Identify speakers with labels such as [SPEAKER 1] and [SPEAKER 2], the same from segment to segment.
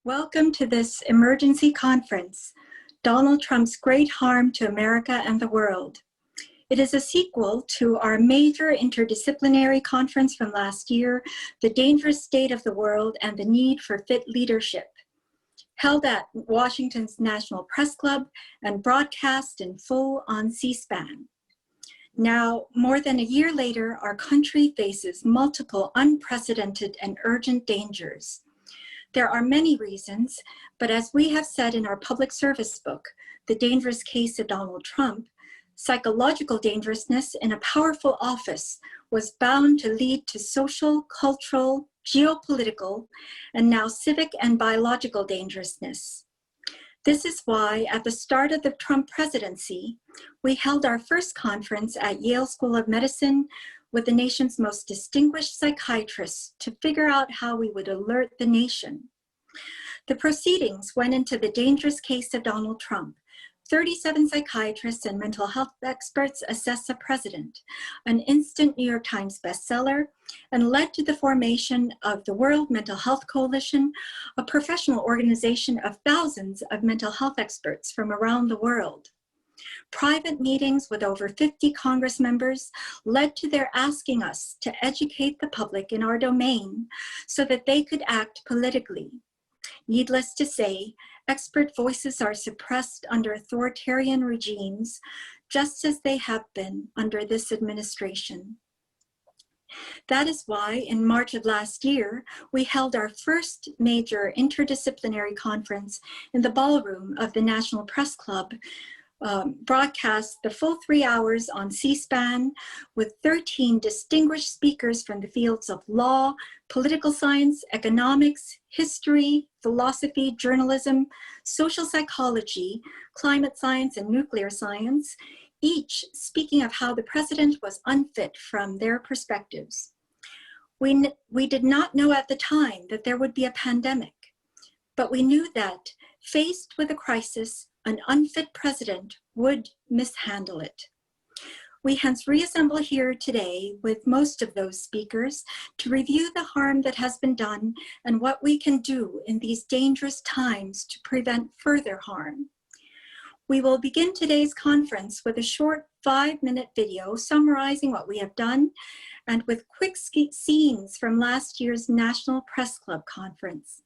[SPEAKER 1] Welcome to this emergency conference, Donald Trump's Great Harm to America and the World. It is a sequel to our major interdisciplinary conference from last year, The Dangerous State of the World and the Need for Fit Leadership, held at Washington's National Press Club and broadcast in full on C-SPAN. Now, more than a year later, our country faces multiple unprecedented and urgent dangers. There are many reasons, but as we have said in our public service book, The Dangerous Case of Donald Trump, psychological dangerousness in a powerful office was bound to lead to social, cultural, geopolitical, and now civic and biological dangerousness. This is why, at the start of the Trump presidency, we held our first conference at Yale School of Medicine with the nation's most distinguished psychiatrists to figure out how we would alert the nation. The proceedings went into the dangerous case of Donald Trump. 37 psychiatrists and mental health experts assessed the president, an instant New York Times bestseller, and led to the formation of the World Mental Health Coalition, a professional organization of thousands of mental health experts from around the world. Private meetings with over 50 Congress members led to their asking us to educate the public in our domain so that they could act politically. Needless to say, expert voices are suppressed under authoritarian regimes, just as they have been under this administration. That is why, in March of last year, we held our first major interdisciplinary conference in the ballroom of the National Press Club, broadcast the full 3 hours on C-SPAN with 13 distinguished speakers from the fields of law, political science, economics, history, philosophy, journalism, social psychology, climate science, and nuclear science, each speaking of how the president was unfit from their perspectives. We did not know at the time that there would be a pandemic, but we knew that, faced with a crisis, an unfit president would mishandle it. We hence reassemble here today with most of those speakers to review the harm that has been done and what we can do in these dangerous times to prevent further harm. We will begin today's conference with a short 5-minute video summarizing what we have done and with quick scenes from last year's National Press Club conference.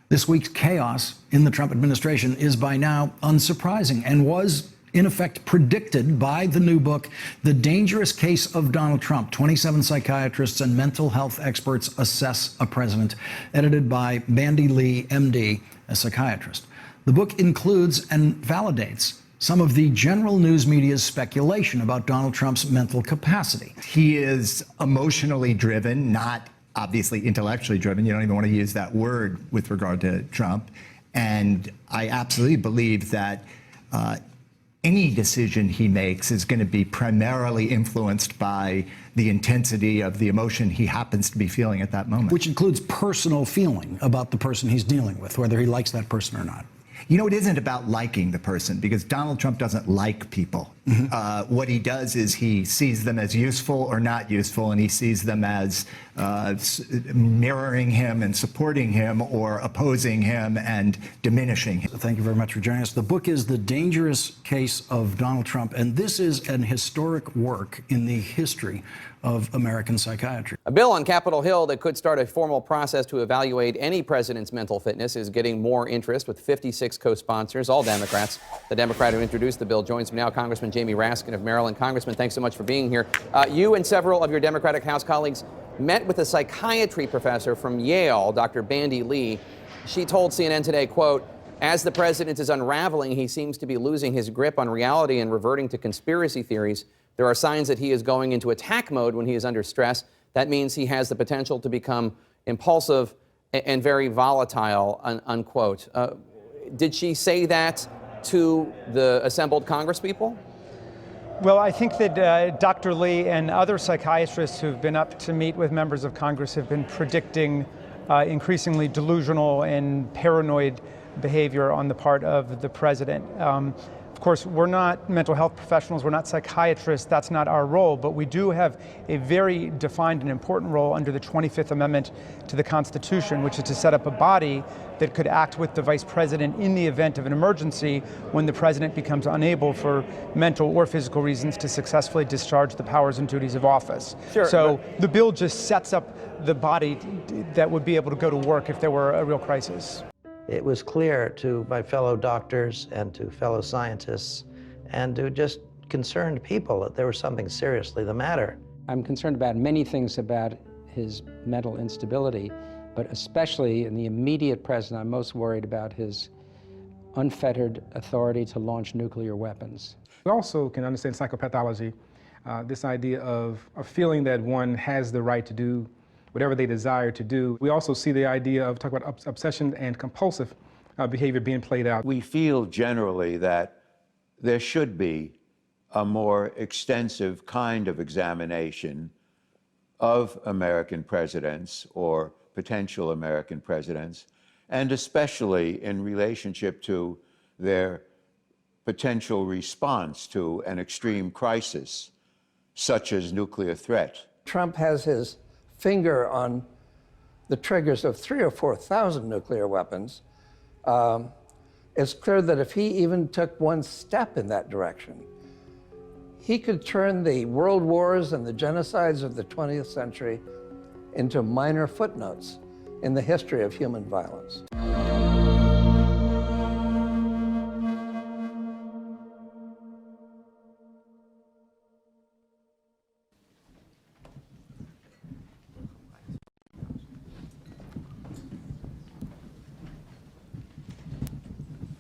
[SPEAKER 2] This week's chaos in the Trump administration is by now unsurprising and was, in effect, predicted by the new book, The Dangerous Case of Donald Trump. 27 psychiatrists and mental health experts assess a president, edited by Bandy Lee, MD, a psychiatrist. The book includes and validates some of the general news media's speculation about Donald Trump's mental capacity.
[SPEAKER 3] He is emotionally driven, not obviously intellectually driven. You don't even want to use that word with regard to Trump. And I absolutely believe that any decision he makes is going to be primarily influenced by the intensity of the emotion he happens to be feeling at that moment.
[SPEAKER 2] Which includes personal feeling about the person he's dealing with, whether he likes that person or not.
[SPEAKER 3] You know, it isn't about liking the person, because Donald Trump doesn't like people. What he does is he sees them as useful or not useful, and he sees them as mirroring him and supporting him or opposing him and diminishing him.
[SPEAKER 2] Thank you very much for joining us. The book is The Dangerous Case of Donald Trump, and this is an historic work in the history of American psychiatry.
[SPEAKER 4] A bill on Capitol Hill that could start a formal process to evaluate any president's mental fitness is getting more interest, with 56 co-sponsors, all Democrats. The Democrat who introduced the bill joins me now, Congressman Jamie Raskin of Maryland. Congressman, thanks so much for being here. You and several of your Democratic House colleagues met with a psychiatry professor from Yale, Dr. Bandy Lee. She told CNN today, quote, "As the president is unraveling, he seems to be losing his grip on reality and reverting to conspiracy theories. There are signs that he is going into attack mode when he is under stress. That means he has the potential to become impulsive and very volatile," unquote. Did she say that to the assembled Congresspeople?
[SPEAKER 5] Well, I think that Dr. Lee and other psychiatrists who've been up to meet with members of Congress have been predicting increasingly delusional and paranoid behavior on the part of the president. Of course, we're not mental health professionals, we're not psychiatrists, that's not our role, but we do have a very defined and important role under the 25th Amendment to the Constitution, which is to set up a body that could act with the Vice President in the event of an emergency when the President becomes unable for mental or physical reasons to successfully discharge the powers and duties of office.
[SPEAKER 6] Sure,
[SPEAKER 5] so the bill just sets up the body that would be able to go to work if there were a real crisis.
[SPEAKER 6] It was clear to my fellow doctors and to fellow scientists and to just concerned people that there was something seriously the matter.
[SPEAKER 7] I'm concerned about many things about his mental instability, but especially in the immediate present, I'm most worried about his unfettered authority to launch nuclear weapons.
[SPEAKER 8] We also can understand psychopathology, this idea of a feeling that one has the right to do whatever they desire to do. We also see the idea of, talk about obsession and compulsive behavior being played out.
[SPEAKER 9] We feel generally that there should be a more extensive kind of examination of American presidents or potential American presidents, and especially in relationship to their potential response to an extreme crisis, such as nuclear threat.
[SPEAKER 6] Trump has his finger on the triggers of 3,000 or 4,000 nuclear weapons. It's clear that if he even took one step in that direction, he could turn the world wars and the genocides of the 20th century into minor footnotes in the history of human violence.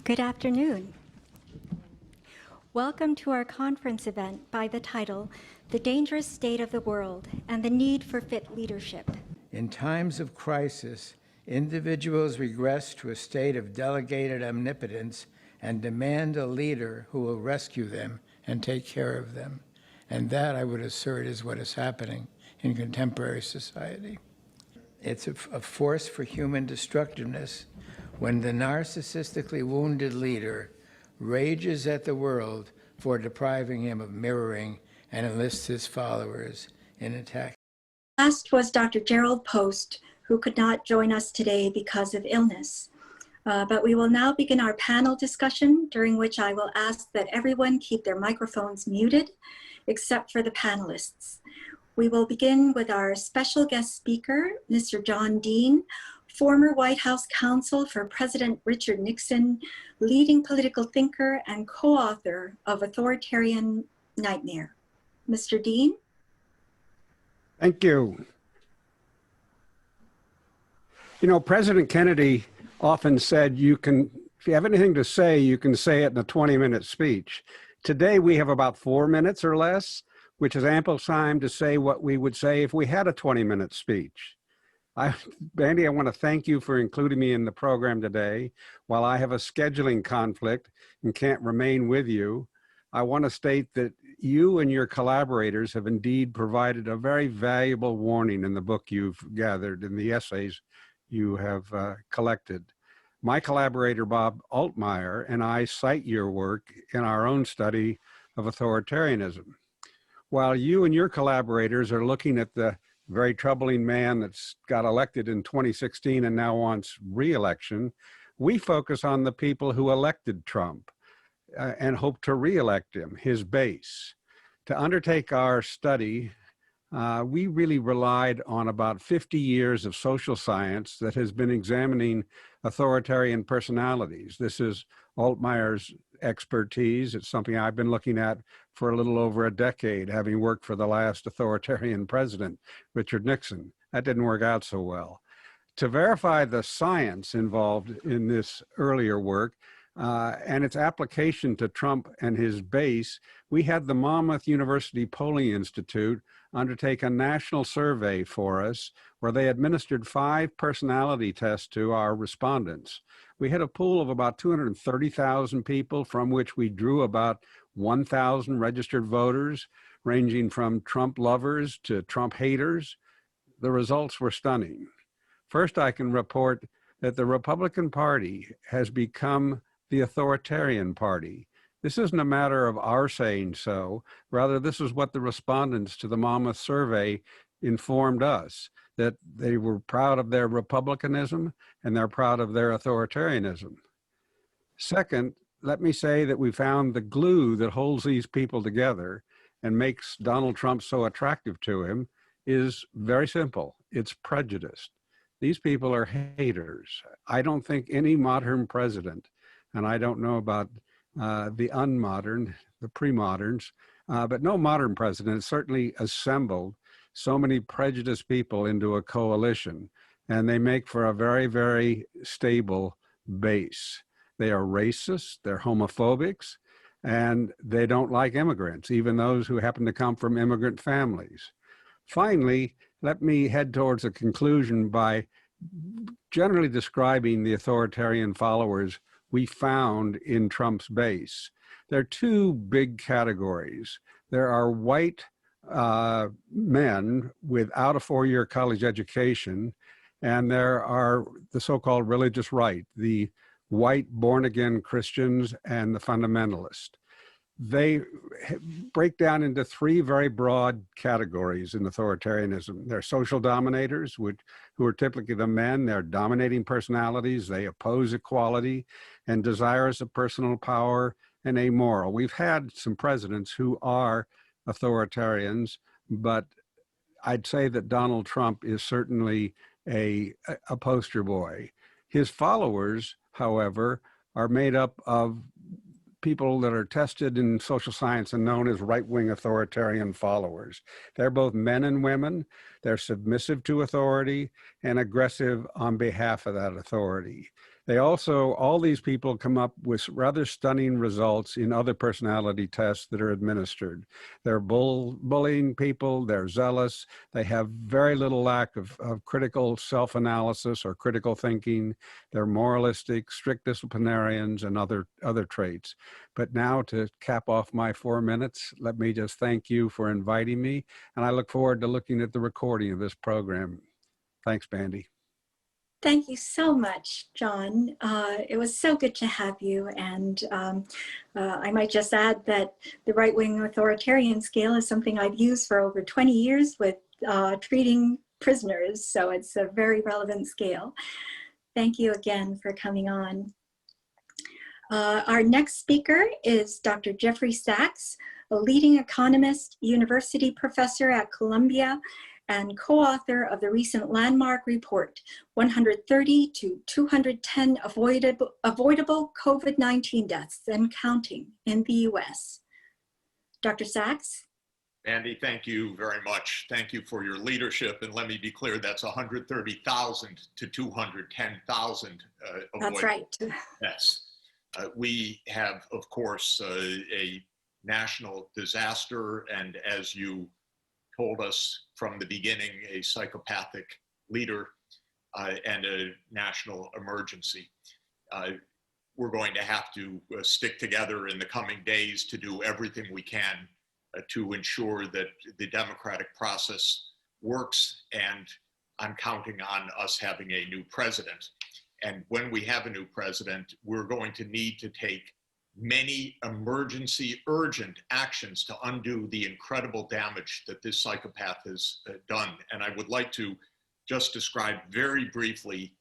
[SPEAKER 1] Good afternoon. Welcome to our conference event by the title, The Dangerous State of the World and the Need for Fit Leadership.
[SPEAKER 10] In times of crisis, individuals regress to a state of delegated omnipotence and demand a leader who will rescue them and take care of them. And that, I would assert, is what is happening in contemporary society. It's a force for human destructiveness when the narcissistically wounded leader rages at the world for depriving him of mirroring and enlists his followers in attack.
[SPEAKER 1] Last was Dr. Gerald Post, who could not join us today because of illness. But we will now begin our panel discussion, during which I will ask that everyone keep their microphones muted, except for the panelists. We will begin with our special guest speaker, Mr. John Dean, former White House counsel for President Richard Nixon, leading political thinker and co-author of Authoritarian Nightmare. Mr. Dean?
[SPEAKER 11] Thank you. You know, President Kennedy often said, if you have anything to say, you can say it in a 20-minute speech. Today, we have about 4 minutes or less, which is ample time to say what we would say if we had a 20-minute speech. Andy, I want to thank you for including me in the program today. While I have a scheduling conflict and can't remain with you, I want to state that you and your collaborators have indeed provided a very valuable warning in the book you've gathered and the essays you have collected. My collaborator, Bob Altmaier, and I cite your work in our own study of authoritarianism. While you and your collaborators are looking at the very troubling man that's got elected in 2016 and now wants re-election, we focus on the people who elected Trump and hope to re-elect him, his base. To undertake our study, we really relied on about 50 years of social science that has been examining authoritarian personalities. This is Altmaier's expertise. It's something I've been looking at for a little over a decade, having worked for the last authoritarian president, Richard Nixon. That didn't work out so well. To verify the science involved in this earlier work and its application to Trump and his base, we had the Monmouth University Polling Institute undertake a national survey for us where they administered 5 personality tests to our respondents. We had a pool of about 230,000 people, from which we drew about 1,000 registered voters, ranging from Trump lovers to Trump haters. The results were stunning. First, I can report that the Republican Party has become the authoritarian party. This isn't a matter of our saying so. Rather, this is what the respondents to the Monmouth survey informed us, that they were proud of their republicanism and they're proud of their authoritarianism. Second, let me say that we found the glue that holds these people together and makes Donald Trump so attractive to him is very simple. It's prejudice. These people are haters. I don't think any modern president, and I don't know about the unmodern, the pre-moderns, but no modern president certainly assembled so many prejudiced people into a coalition, and they make for a very, very stable base. They are racist, they're homophobics, and they don't like immigrants, even those who happen to come from immigrant families. Finally, let me head towards a conclusion by generally describing the authoritarian followers we found in Trump's base. There are two big categories. There are white men without a four-year college education, and there are the so-called religious right, the white born-again Christians and the fundamentalists. They break down into three very broad categories in authoritarianism. They're social dominators, who are typically the men. They're dominating personalities. They oppose equality and desirous of personal power and amoral. We've had some presidents who are authoritarians, but I'd say that Donald Trump is certainly a poster boy. His followers, however, are made up of people that are tested in social science and known as right-wing authoritarian followers. They're both men and women. They're submissive to authority and aggressive on behalf of that authority. They also, all these people come up with rather stunning results in other personality tests that are administered. They're bullying people, they're zealous, they have very little lack of critical self-analysis or critical thinking, they're moralistic, strict disciplinarians, and other traits. But now to cap off my 4 minutes, let me just thank you for inviting me, and I look forward to looking at the recording of this program. Thanks, Bandy.
[SPEAKER 1] Thank you so much, John. It was so good to have you. And I might just add that the right-wing authoritarian scale is something I've used for over 20 years with treating prisoners. So it's a very relevant scale. Thank you again for coming on. Our next speaker is Dr. Jeffrey Sachs, a leading economist, university professor at Columbia, and co-author of the recent landmark report, 130 to 210 avoidable COVID-19 deaths and counting in the US. Dr. Sachs?
[SPEAKER 12] Andy, thank you very much. Thank you for your leadership. And let me be clear, that's 130,000 to 210,000
[SPEAKER 1] That's right.
[SPEAKER 12] Yes. We have, of course, a national disaster, and as you told us from the beginning, a psychopathic leader and a national emergency. We're going to have to stick together in the coming days to do everything we can to ensure that the democratic process works, and I'm counting on us having a new president. And when we have a new president, we're going to need to take many emergency, urgent actions to undo the incredible damage that this psychopath has done. And I would like to just describe very briefly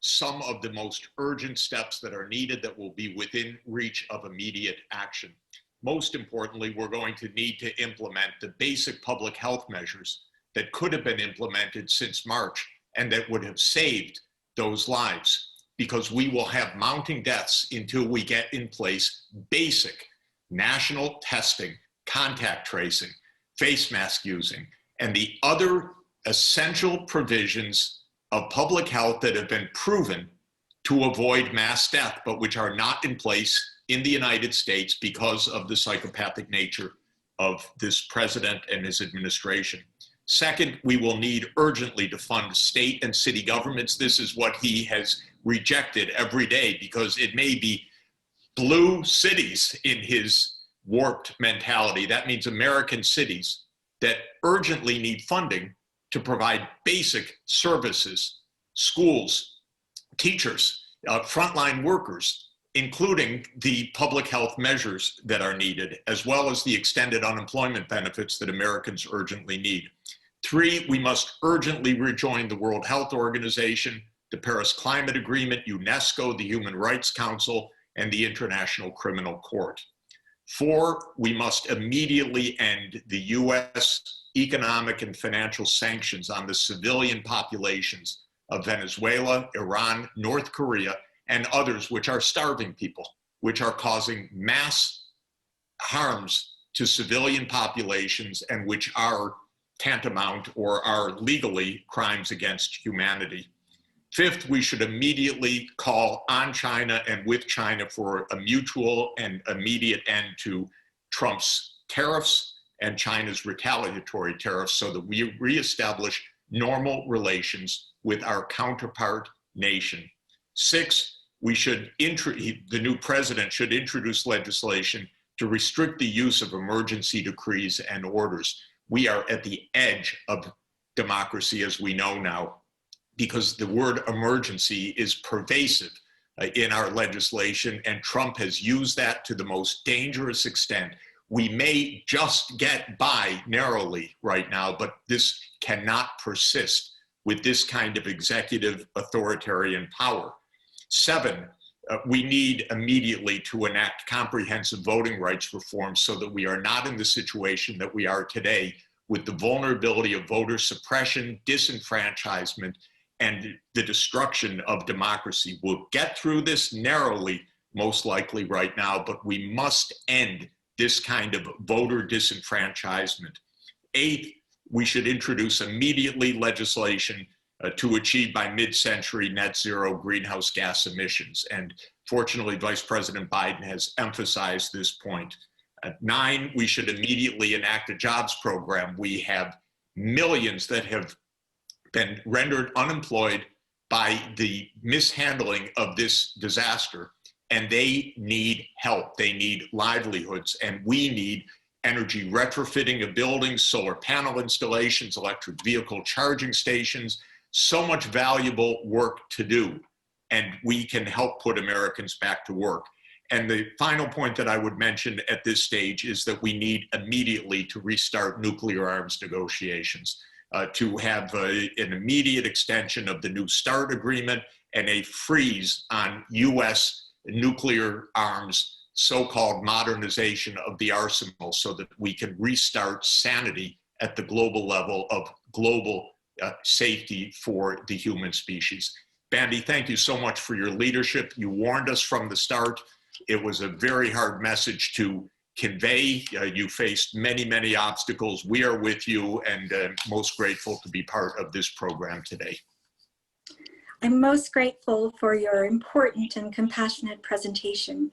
[SPEAKER 12] some of the most urgent steps that are needed that will be within reach of immediate action. Most importantly, we're going to need to implement the basic public health measures that could have been implemented since March and that would have saved those lives, because we will have mounting deaths until we get in place basic national testing, contact tracing, face mask using, and the other essential provisions of public health that have been proven to avoid mass death, but which are not in place in the United States because of the psychopathic nature of this president and his administration. Second, we will need urgently to fund state and city governments. This is what he has rejected every day, because it may be blue cities in his warped mentality. That means American cities that urgently need funding to provide basic services, schools, teachers, frontline workers, including the public health measures that are needed, as well as the extended unemployment benefits that Americans urgently need. 3, we must urgently rejoin the World Health Organization, the Paris Climate Agreement, UNESCO, the Human Rights Council, and the International Criminal Court. 4, we must immediately end the US economic and financial sanctions on the civilian populations of Venezuela, Iran, North Korea, and others which are starving people, which are causing mass harms to civilian populations and which are tantamount or are legally crimes against humanity. 5th, we should immediately call on China and with China for a mutual and immediate end to Trump's tariffs and China's retaliatory tariffs so that we reestablish normal relations with our counterpart nation. 6, the new president should introduce legislation to restrict the use of emergency decrees and orders. We are at the edge of democracy, as we know now, because the word emergency is pervasive in our legislation, and Trump has used that to the most dangerous extent. We may just get by narrowly right now, but this cannot persist with this kind of executive authoritarian power. 7, we need immediately to enact comprehensive voting rights reform so that we are not in the situation that we are today with the vulnerability of voter suppression, disenfranchisement, and the destruction of democracy. We'll get through this narrowly, most likely right now, but we must end this kind of voter disenfranchisement. 8, we should introduce immediately legislation to achieve by mid-century net zero greenhouse gas emissions. And fortunately, Vice President Biden has emphasized this point. 9, we should immediately enact a jobs program. We have millions that have been rendered unemployed by the mishandling of this disaster, and they need help. They need livelihoods, and we need energy retrofitting of buildings, solar panel installations, electric vehicle charging stations, so much valuable work to do, and we can help put Americans back to work. And the final point that I would mention at this stage is that we need immediately to restart nuclear arms negotiations, to have an immediate extension of the New START agreement and a freeze on US nuclear arms, so-called modernization of the arsenal so that we can restart sanity at the global level of global safety for the human species. Bandy, thank you so much for your leadership. You warned us from the start. It was a very hard message to convey. You faced many, many obstacles. We are with you and most grateful to be part of this program today.
[SPEAKER 1] I'm most grateful for your important and compassionate presentation,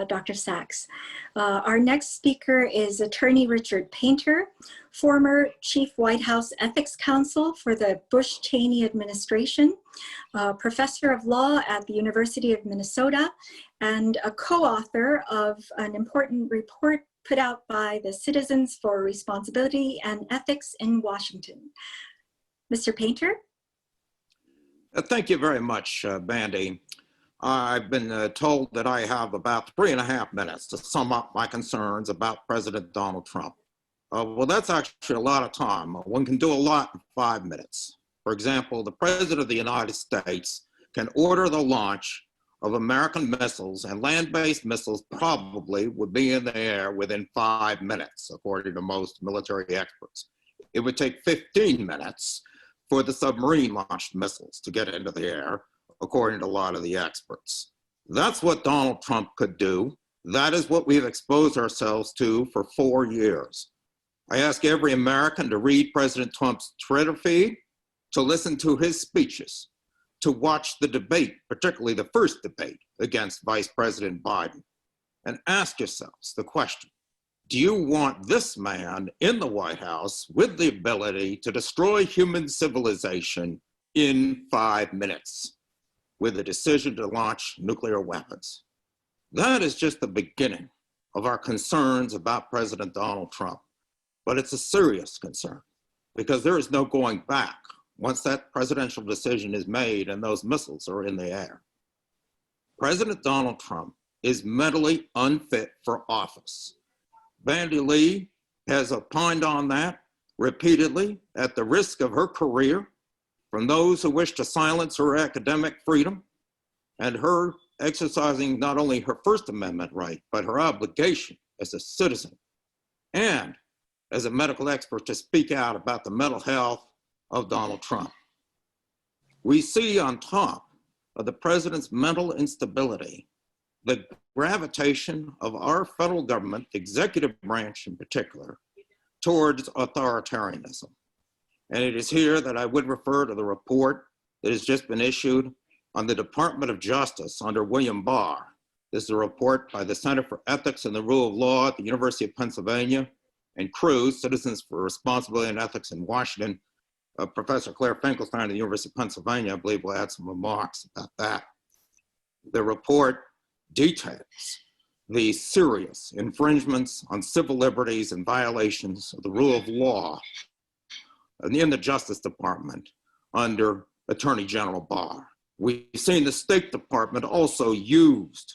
[SPEAKER 1] Dr. Sachs. Our next speaker is Attorney Richard Painter, former Chief White House Ethics Counsel for the Bush-Cheney administration, professor of law at the University of Minnesota, and a co-author of an important report put out by the Citizens for Responsibility and Ethics in Washington. Mr. Painter?
[SPEAKER 13] Thank you very much, Bandy. I've been told that I have about 3.5 minutes to sum up my concerns about President Donald Trump. Well, that's actually a lot of time. One can do a lot in 5 minutes. For example, the President of the United States can order the launch of American missiles, and land-based missiles probably would be in the air within 5 minutes, according to most military experts. It would take 15 minutes for the submarine-launched missiles to get into the air, according to a lot of the experts. That's what Donald Trump could do. That is what we've exposed ourselves to for 4 years. I ask every American to read President Trump's Twitter feed, to listen to his speeches, to watch the debate, particularly the first debate against Vice President Biden, and ask yourselves the question, do you want this man in the White House with the ability to destroy human civilization in 5 minutes with a decision to launch nuclear weapons? That is just the beginning of our concerns about President Donald Trump. But it's a serious concern because there is no going back once that presidential decision is made and those missiles are in the air. President Donald Trump is mentally unfit for office. Bandy Lee has opined on that repeatedly at the risk of her career from those who wish to silence her academic freedom and her exercising not only her First Amendment right, but her obligation as a citizen and as a medical expert to speak out about the mental health of Donald Trump. We see on top of the president's mental instability, the gravitation of our federal government, the executive branch in particular, towards authoritarianism. And it is here that I would refer to the report that has just been issued on the Department of Justice under William Barr. This is a report by the Center for Ethics and the Rule of Law at the University of Pennsylvania, and Cruz, Citizens for Responsibility and Ethics in Washington. Professor Claire Finkelstein at the University of Pennsylvania, I believe, will add some remarks about that. The report details the serious infringements on civil liberties and violations of the rule of law in the Justice Department under Attorney General Barr. We've seen the State Department also used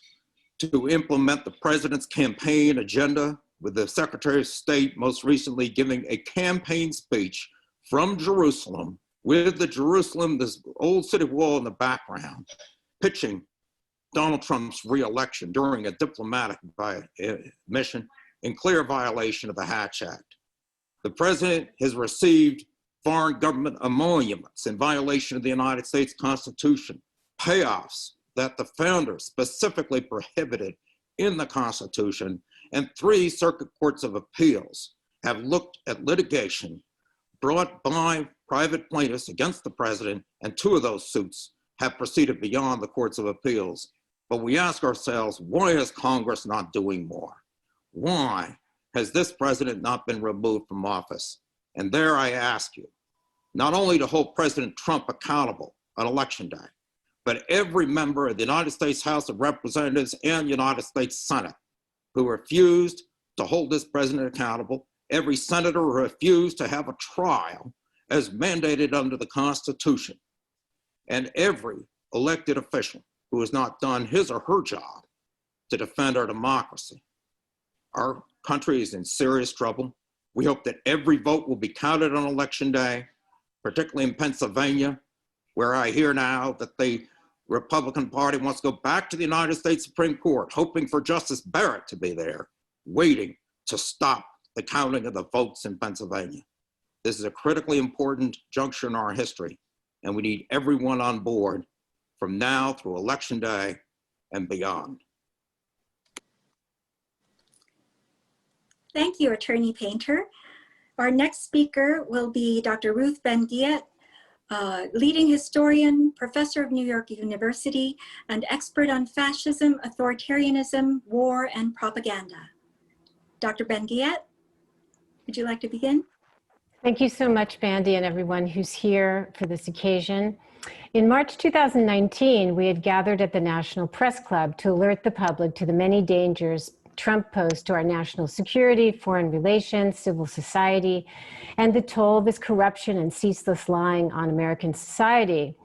[SPEAKER 13] to implement the president's campaign agenda, with the Secretary of State most recently giving a campaign speech from Jerusalem with this old city wall in the background, pitching Donald Trump's reelection during a diplomatic mission in clear violation of the Hatch Act. The president has received foreign government emoluments in violation of the United States Constitution, payoffs that the founders specifically prohibited in the Constitution, and 3 circuit courts of appeals have looked at litigation brought by private plaintiffs against the president, and 2 of those suits have proceeded beyond the courts of appeals. But we ask ourselves, why is Congress not doing more? Why has this president not been removed from office? And there I ask you, not only to hold President Trump accountable on Election Day, but every member of the United States House of Representatives and United States Senate who refused to hold this president accountable, every senator who refused to have a trial as mandated under the Constitution, and every elected official who has not done his or her job to defend our democracy. Our country is in serious trouble. We hope that every vote will be counted on Election Day, particularly in Pennsylvania, where I hear now that the Republican Party wants to go back to the United States Supreme Court, hoping for Justice Barrett to be there, waiting to stop the counting of the votes in Pennsylvania. This is a critically important juncture in our history, and we need everyone on board from now through Election Day and beyond.
[SPEAKER 1] Thank you, Attorney Painter. Our next speaker will be Dr. Ruth Ben-Ghiat, leading historian, professor of New York University, and expert on fascism, authoritarianism, war, and propaganda. Dr. Ben-Ghiat, would you like to begin?
[SPEAKER 14] Thank you so much, Bandy, and everyone who's here for this occasion. In March 2019, we had gathered at the National Press Club to alert the public to the many dangers Trump posed to our national security, foreign relations, civil society, and the toll of his corruption and ceaseless lying on American society.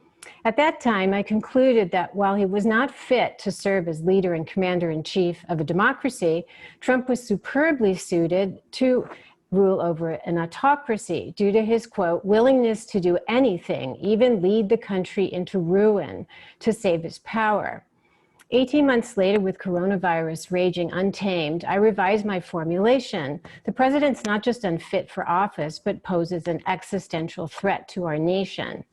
[SPEAKER 14] At that time, I concluded that while he was not fit to serve as leader and commander-in-chief of a democracy, Trump was superbly suited to rule over an autocracy due to his, quote, willingness to do anything, even lead the country into ruin to save his power. 18 months later, with coronavirus raging untamed, I revised my formulation. The president's not just unfit for office, but poses an existential threat to our nation.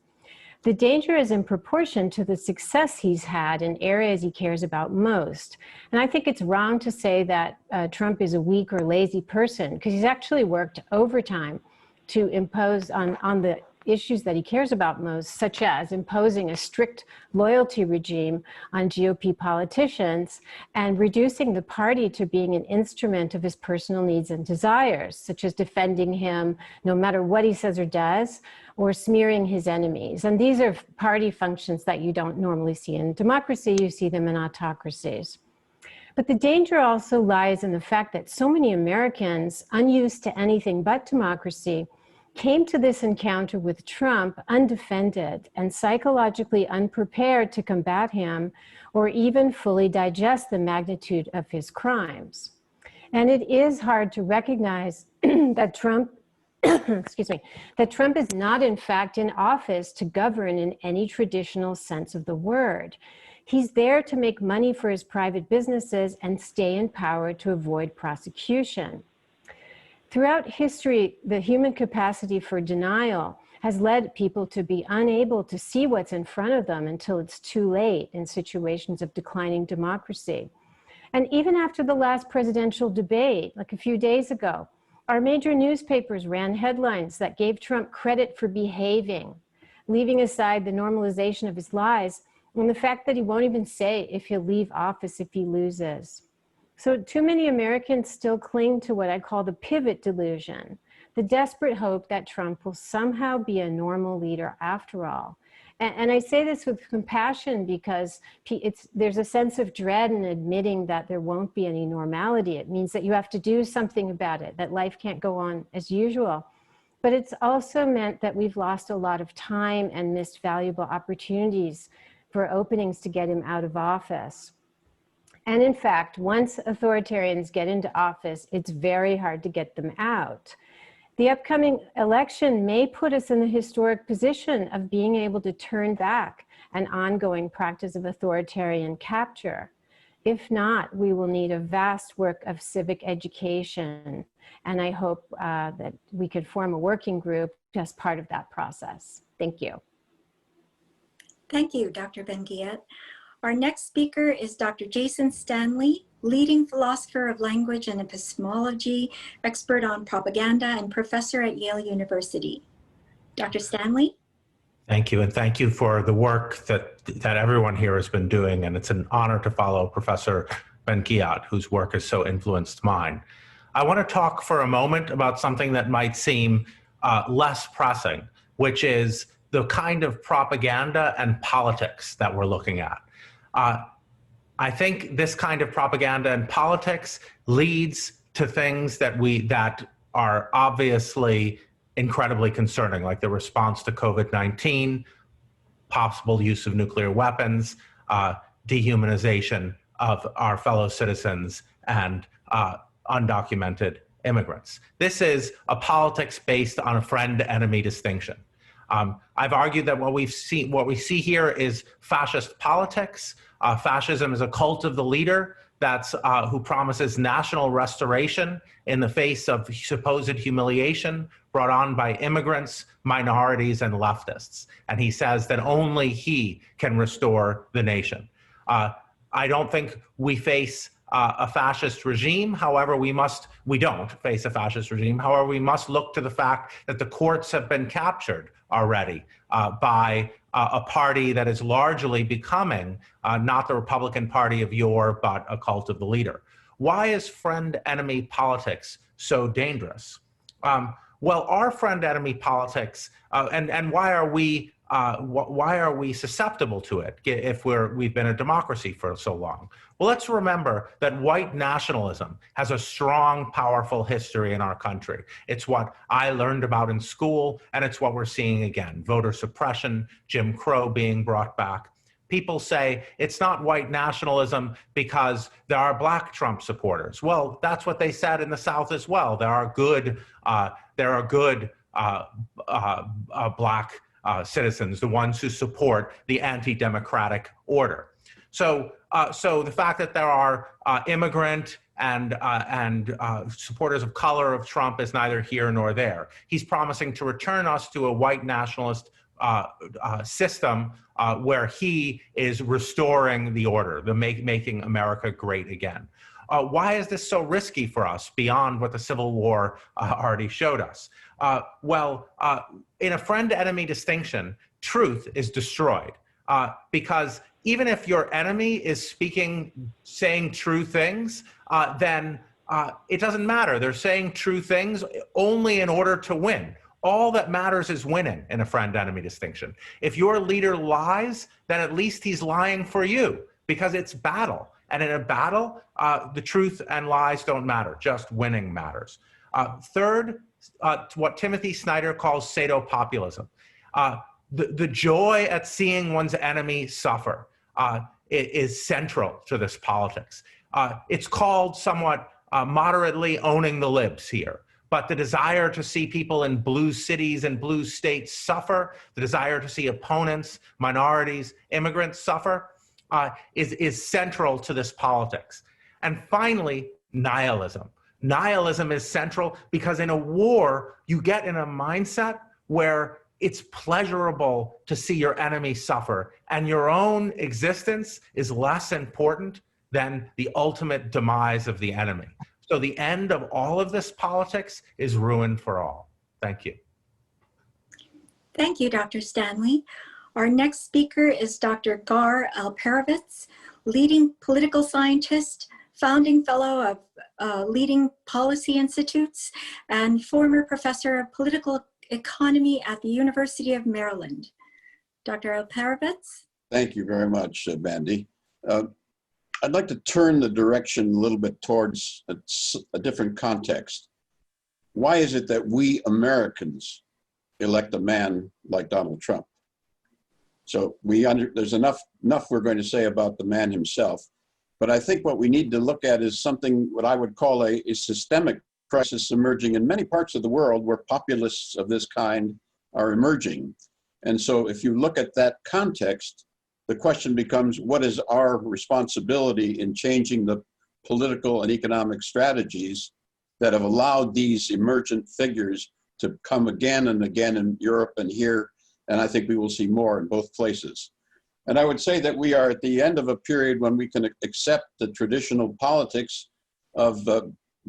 [SPEAKER 14] The danger is in proportion to the success he's had in areas he cares about most. And I think it's wrong to say that Trump is a weak or lazy person, because he's actually worked overtime to impose on the issues that he cares about most, such as imposing a strict loyalty regime on GOP politicians and reducing the party to being an instrument of his personal needs and desires, such as defending him no matter what he says or does, or smearing his enemies. And these are party functions that you don't normally see in democracy, you see them in autocracies. But the danger also lies in the fact that so many Americans, unused to anything but democracy, came to this encounter with Trump undefended and psychologically unprepared to combat him or even fully digest the magnitude of his crimes. And it is hard to recognize that Trump, excuse me, that Trump is not in fact in office to govern in any traditional sense of the word. He's there to make money for his private businesses and stay in power to avoid prosecution. Throughout history, the human capacity for denial has led people to be unable to see what's in front of them until it's too late in situations of declining democracy. And even after the last presidential debate, like a few days ago, our major newspapers ran headlines that gave Trump credit for behaving, leaving aside the normalization of his lies and the fact that he won't even say if he'll leave office if he loses. So too many Americans still cling to what I call the pivot delusion, the desperate hope that Trump will somehow be a normal leader after all. And I say this with compassion because there's a sense of dread in admitting that there won't be any normality. It means that you have to do something about it, that life can't go on as usual. But it's also meant that we've lost a lot of time and missed valuable opportunities for openings to get him out of office. And in fact, once authoritarians get into office, it's very hard to get them out. The upcoming election may put us in the historic position of being able to turn back an ongoing practice of authoritarian capture. If not, we will need a vast work of civic education. And I hope that we could form a working group as part of that process. Thank you.
[SPEAKER 1] Thank you, Dr. Ben-Ghiat. Our next speaker is Dr. Jason Stanley, leading philosopher of language and epistemology, expert on propaganda, and professor at Yale University. Dr. Stanley?
[SPEAKER 15] Thank you, and thank you for the work that everyone here has been doing, and it's an honor to follow Professor Ben-Ghiat, whose work has so influenced mine. I want to talk for a moment about something that might seem less pressing, which is the kind of propaganda and politics that we're looking at. I think this kind of propaganda and politics leads to things that are obviously incredibly concerning, like the response to COVID-19, possible use of nuclear weapons, dehumanization of our fellow citizens, and undocumented immigrants. This is a politics based on a friend-enemy distinction. I've argued that what we see here is fascist politics. Fascism is a cult of the leader who promises national restoration in the face of supposed humiliation brought on by immigrants, minorities, and leftists. And he says that only he can restore the nation. I don't think we face a fascist regime. However, we don't face a fascist regime. However, we must look to the fact that the courts have been captured already by a party that is largely becoming not the Republican Party of yore, but a cult of the leader. Why is friend-enemy politics so dangerous? Well, our friend-enemy politics, and why are we susceptible to it if we've been a democracy for so long? Well, let's remember that white nationalism has a strong, powerful history in our country. It's what I learned about in school, and it's what we're seeing again. Voter suppression, Jim Crow being brought back. People say it's not white nationalism because there are black Trump supporters. Well, that's what they said in the South as well. There are good black citizens, the ones who support the anti-democratic order. So the fact that there are immigrant and supporters of color of Trump is neither here nor there. He's promising to return us to a white nationalist system where he is restoring the order, making America great again. Why is this so risky for us beyond what the Civil War already showed us? Well, in a friend-enemy distinction, truth is destroyed because even if your enemy is saying true things, then it doesn't matter. They're saying true things only in order to win. All that matters is winning in a friend-enemy distinction. If your leader lies, then at least he's lying for you because it's battle. And in a battle, the truth and lies don't matter, just winning matters. Third, what Timothy Snyder calls sadopopulism. The joy at seeing one's enemy suffer is central to this politics. It's called somewhat moderately owning the libs here. But the desire to see people in blue cities and blue states suffer, the desire to see opponents, minorities, immigrants suffer, is central to this politics. And finally, nihilism. Nihilism is central because in a war, you get in a mindset where it's pleasurable to see your enemy suffer, and your own existence is less important than the ultimate demise of the enemy. So the end of all of this politics is ruin for all. Thank you.
[SPEAKER 1] Thank you, Dr. Stanley. Our next speaker is Dr. Gar Alperovitz, leading political scientist, founding fellow of leading policy institutes, and former professor of political economy at the University of Maryland. Dr. Alperovitz.
[SPEAKER 16] Thank you very much, Bandy. I'd like to turn the direction a little bit towards a different context. Why is it that we Americans elect a man like Donald Trump? So there's enough we're going to say about the man himself, but I think what we need to look at is something what I would call a systemic crisis emerging in many parts of the world where populists of this kind are emerging. And so if you look at that context, the question becomes, what is our responsibility in changing the political and economic strategies that have allowed these emergent figures to come again and again in Europe and here, and I think we will see more in both places. And I would say that we are at the end of a period when we can accept the traditional politics of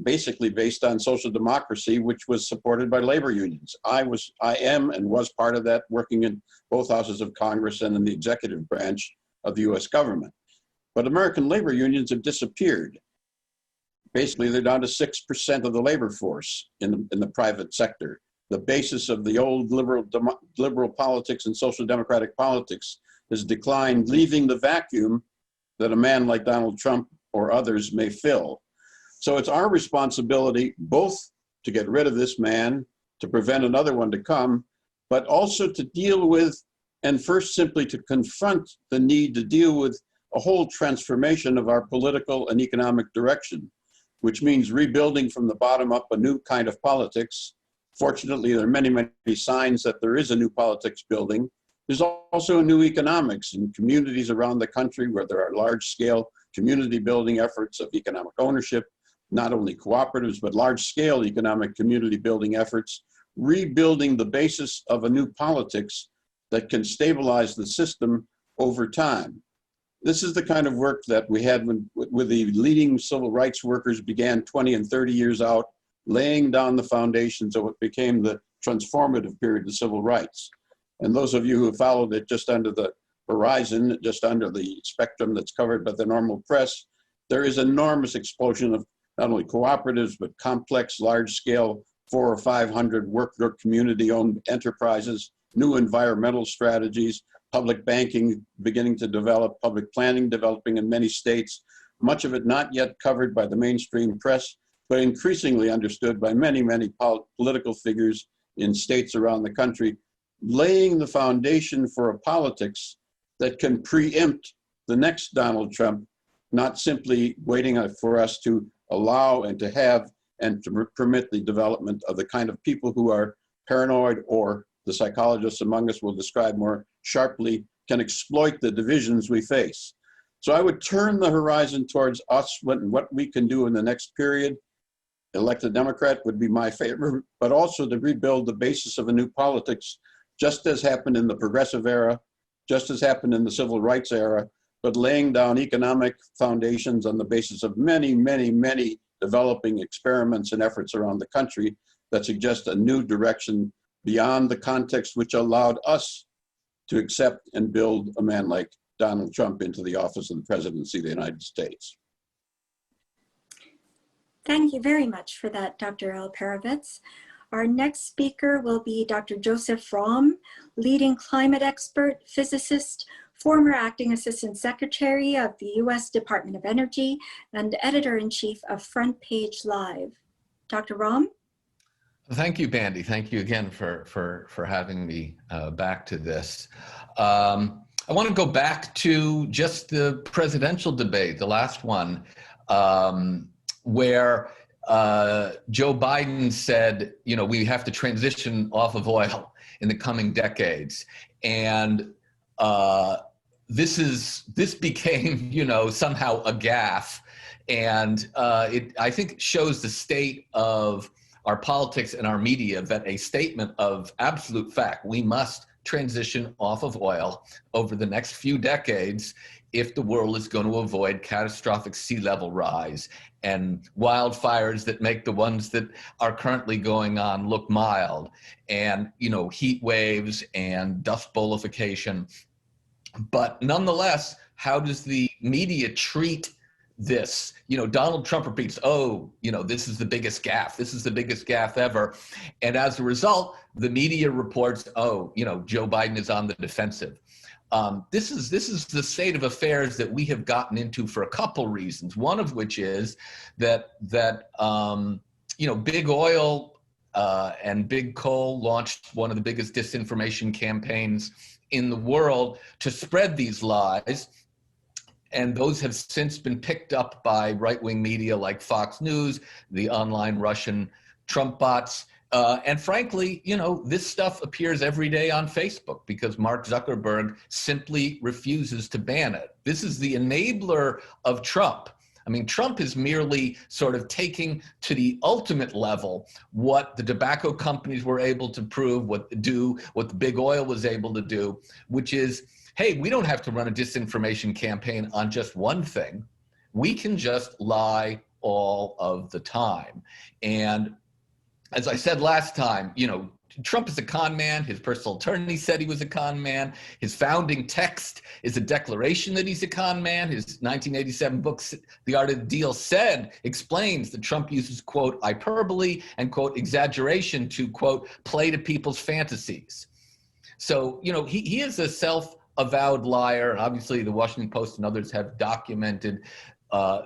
[SPEAKER 16] basically based on social democracy, which was supported by labor unions. I am and was part of that, working in both houses of Congress and in the executive branch of the US government. But American labor unions have disappeared. Basically, they're down to 6% of the labor force in the private sector. The basis of the old liberal politics and social democratic politics has declined, leaving the vacuum that a man like Donald Trump or others may fill. So it's our responsibility both to get rid of this man, to prevent another one to come, but also to deal with, and first simply to confront the need to deal with a whole transformation of our political and economic direction, which means rebuilding from the bottom up a new kind of politics. Fortunately, there are many, many signs that there is a new politics building. There's also a new economics in communities around the country where there are large-scale community building efforts of economic ownership, not only cooperatives, but large-scale economic community building efforts, rebuilding the basis of a new politics that can stabilize the system over time. This is the kind of work that we had with the leading civil rights workers began 20 and 30 years out, laying down the foundations of what became the transformative period of civil rights. And those of you who have followed it just under the horizon, just under the spectrum that's covered by the normal press, there is enormous explosion of not only cooperatives, but complex, large-scale 400 or 500 worker community-owned enterprises, new environmental strategies, public banking beginning to develop, public planning developing in many states, much of it not yet covered by the mainstream press, but increasingly understood by many, many political figures in states around the country, laying the foundation for a politics that can preempt the next Donald Trump, not simply waiting for us to allow and to have and to permit the development of the kind of people who are paranoid, or the psychologists among us will describe more sharply, can exploit the divisions we face. So I would turn the horizon towards us, what we can do in the next period. Elect a Democrat would be my favorite, but also to rebuild the basis of a new politics, just as happened in the progressive era, just as happened in the civil rights era, but laying down economic foundations on the basis of many, many, many developing experiments and efforts around the country that suggest a new direction beyond the context which allowed us to accept and build a man like Donald Trump into the office of the presidency of the United States.
[SPEAKER 1] Thank you very much for that, Dr. Alperovitz. Our next speaker will be Dr. Joseph Romm, leading climate expert, physicist, former acting assistant secretary of the U.S. Department of Energy, and editor-in-chief of Front Page Live. Dr. Romm?
[SPEAKER 17] Thank you, Bandy. Thank you again for having me back to this. I want to go back to just the presidential debate, the last one, where Joe Biden said, you know, we have to transition off of oil in the coming decades. And this became, you know, somehow a gaffe. And I think shows the state of our politics and our media that a statement of absolute fact, we must transition off of oil over the next few decades if the world is going to avoid catastrophic sea level rise and wildfires that make the ones that are currently going on look mild, and, you know, heat waves and dust bowlification. But nonetheless, how does the media treat this? You know, Donald Trump repeats, oh, you know, this is the biggest gaffe. This is the biggest gaffe ever. And as a result, the media reports, oh, you know, Joe Biden is on the defensive. This is the state of affairs that we have gotten into for a couple reasons. One of which is that you know, big oil and big coal launched one of the biggest disinformation campaigns in the world to spread these lies. And those have since been picked up by right-wing media like Fox News, the online Russian Trump bots. And frankly, you know, this stuff appears every day on Facebook because Mark Zuckerberg simply refuses to ban it. This is the enabler of Trump. I mean, Trump is merely sort of taking to the ultimate level what the tobacco companies were able to prove, what the big oil was able to do, which is, hey, we don't have to run a disinformation campaign on just one thing. We can just lie all of the time. And as I said last time, you know, Trump is a con man. His personal attorney said he was a con man. His founding text is a declaration that he's a con man. His 1987 book, The Art of the Deal, explains that Trump uses, quote, hyperbole and, quote, exaggeration to, quote, play to people's fantasies. So, you know, he is a self-avowed liar. Obviously, the Washington Post and others have documented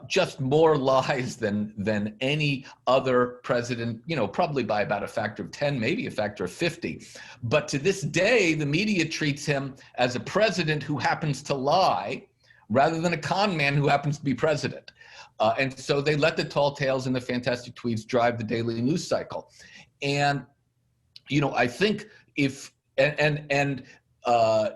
[SPEAKER 17] just more lies than any other president, you know, probably by about a factor of 10, maybe a factor of 50. But to this day, the media treats him as a president who happens to lie rather than a con man who happens to be president. And so they let the tall tales and the fantastic tweets drive the daily news cycle. And, you know, I think if,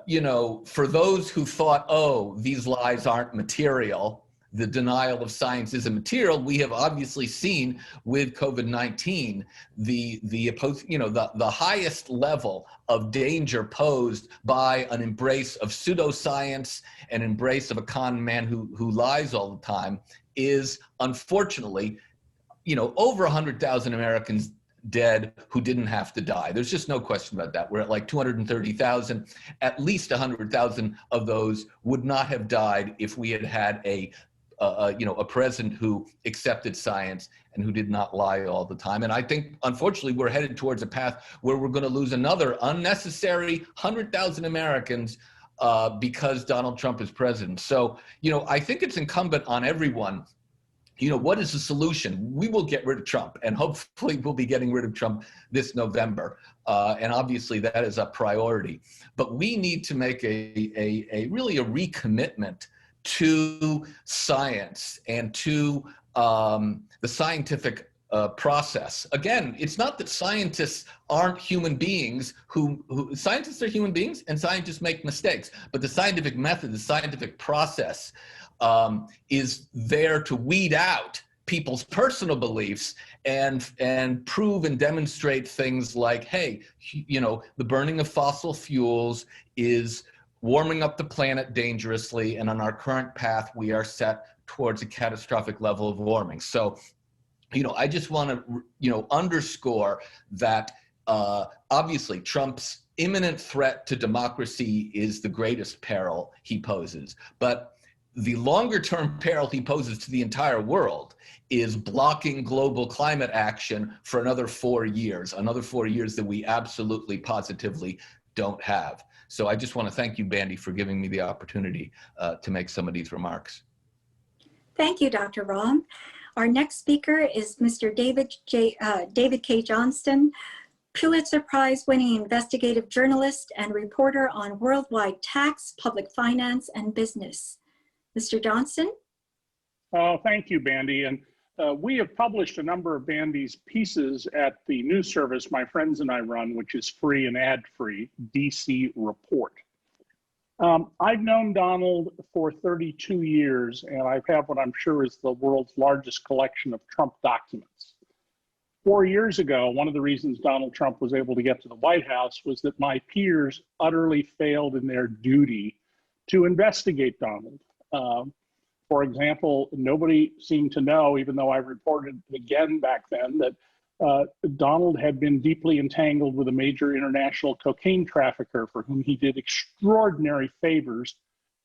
[SPEAKER 17] you know, for those who thought, oh, these lies aren't material, the denial of science is immaterial, we have obviously seen with COVID-19 the highest level of danger posed by an embrace of pseudoscience, an embrace of a con man who lies all the time, is unfortunately, you know, over 100,000 Americans dead who didn't have to die. There's just no question about that. We're at like 230,000. At least 100,000 of those would not have died if we had had a president who accepted science and who did not lie all the time. And I think, unfortunately, we're headed towards a path where we're going to lose another unnecessary 100,000 Americans because Donald Trump is president. So, you know, I think it's incumbent on everyone. You know, what is the solution? We will get rid of Trump, and hopefully we'll be getting rid of Trump this November. And obviously that is a priority. But we need to make really a recommitment to science and to the scientific process. Again, it's not that scientists aren't human beings scientists are human beings and scientists make mistakes, but the scientific method, the scientific process is there to weed out people's personal beliefs and prove and demonstrate things like, hey, you know, the burning of fossil fuels is warming up the planet dangerously, and on our current path, we are set towards a catastrophic level of warming. So, you know, I just want to, you know, underscore that obviously Trump's imminent threat to democracy is the greatest peril he poses. But the longer term peril he poses to the entire world is blocking global climate action for another 4 years that we absolutely positively don't have. So I just want to thank you, Bandy, for giving me the opportunity to make some of these remarks.
[SPEAKER 1] Thank you, Dr. Romm. Our next speaker is Mr. David K. Johnston, Pulitzer Prize-winning investigative journalist and reporter on worldwide tax, public finance, and business. Mr. Johnston?
[SPEAKER 18] Oh, thank you, Bandy. And we have published a number of Bandy's pieces at the news service my friends and I run, which is free and ad-free, DC Report. I've known Donald for 32 years, and I have what I'm sure is the world's largest collection of Trump documents. 4 years ago, one of the reasons Donald Trump was able to get to the White House was that my peers utterly failed in their duty to investigate Donald. For example, nobody seemed to know, even though I reported again back then, that Donald had been deeply entangled with a major international cocaine trafficker for whom he did extraordinary favors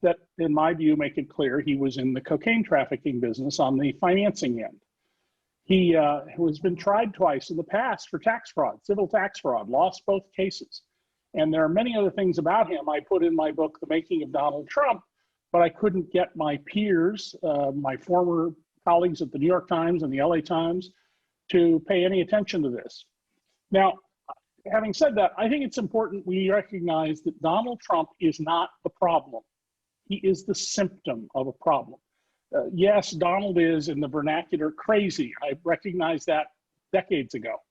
[SPEAKER 18] that, in my view, make it clear he was in the cocaine trafficking business on the financing end. He has been tried twice in the past for tax fraud, civil tax fraud, lost both cases. And there are many other things about him I put in my book, The Making of Donald Trump, but I couldn't get my peers, my former colleagues at the New York Times and the LA Times, to pay any attention to this. Now, having said that, I think it's important we recognize that Donald Trump is not the problem. He is the symptom of a problem. Yes, Donald is, in the vernacular, crazy. I recognized that decades ago.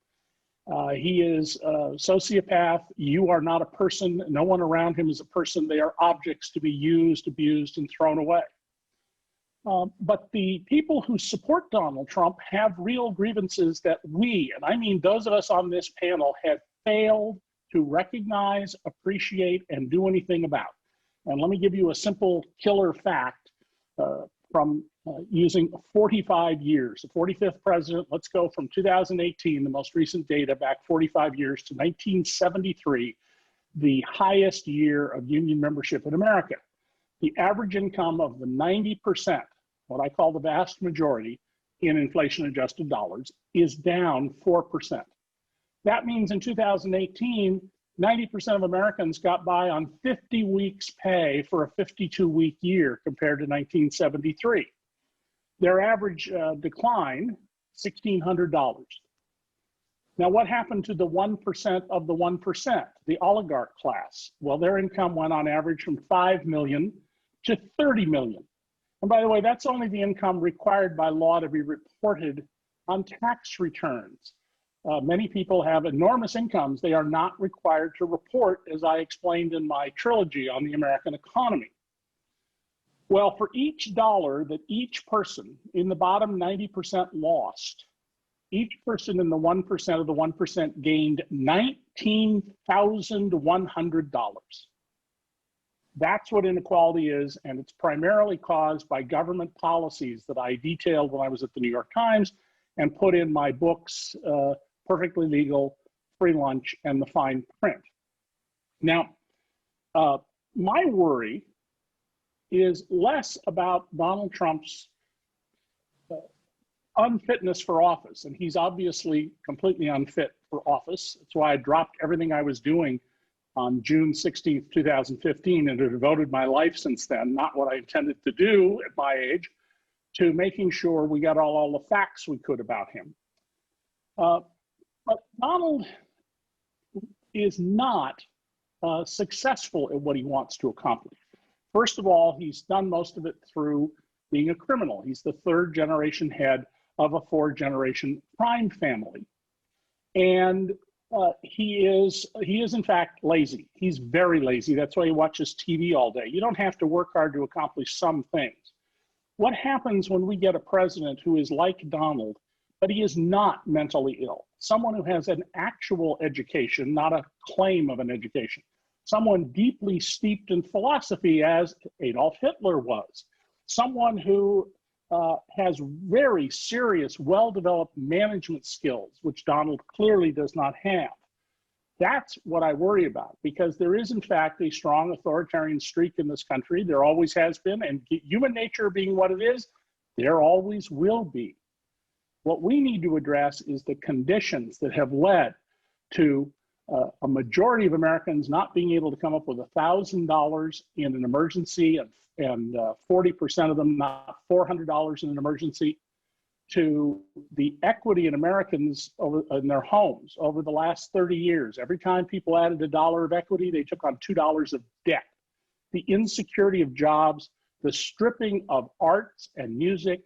[SPEAKER 18] He is a sociopath. You are not a person. No one around him is a person. They are objects to be used, abused, and thrown away. But the people who support Donald Trump have real grievances that we, and I mean those of us on this panel, have failed to recognize, appreciate, and do anything about. And let me give you a simple killer fact from using 45 years, the 45th president. Let's go from 2018, the most recent data, back 45 years to 1973, the highest year of union membership in America. The average income of the 90%, what I call the vast majority in inflation-adjusted dollars, is down 4%. That means in 2018, 90% of Americans got by on 50 weeks pay for a 52-week year compared to 1973. Their average decline, $1,600. Now, what happened to the 1% of the 1%, the oligarch class? Well, their income went on average from 5 million to 30 million. And by the way, that's only the income required by law to be reported on tax returns. Many people have enormous incomes they are not required to report, as I explained in my trilogy on the American economy. Well, for each dollar that each person in the bottom 90% lost, each person in the 1% of the 1% gained $19,100. That's what inequality is, and it's primarily caused by government policies that I detailed when I was at the New York Times and put in my books, Perfectly Legal, Free Lunch, and The Fine Print. Now, my worry is less about Donald Trump's unfitness for office, and he's obviously completely unfit for office. That's why I dropped everything I was doing on June 16th, 2015, and have devoted my life since then, not what I intended to do at my age, to making sure we got all the facts we could about him. But Donald is not successful at what he wants to accomplish. First of all, he's done most of it through being a criminal. He's the third generation head of a 4-generation crime family. And he is in fact lazy. He's very lazy. That's why he watches TV all day. You don't have to work hard to accomplish some things. What happens when we get a president who is like Donald, but he is not mentally ill? Someone who has an actual education, not a claim of an education. Someone deeply steeped in philosophy, as Adolf Hitler was. Someone who has very serious, well-developed management skills, which Donald clearly does not have. That's what I worry about, because there is, in fact, a strong authoritarian streak in this country. There always has been, and human nature being what it is, there always will be. What we need to address is the conditions that have led to a majority of Americans not being able to come up with $1,000 in an emergency, and 40% of them not $400 in an emergency. to the equity in Americans in their homes over the last 30 years. Every time people added $1 of equity, they took on $2 of debt. The insecurity of jobs, the stripping of arts and music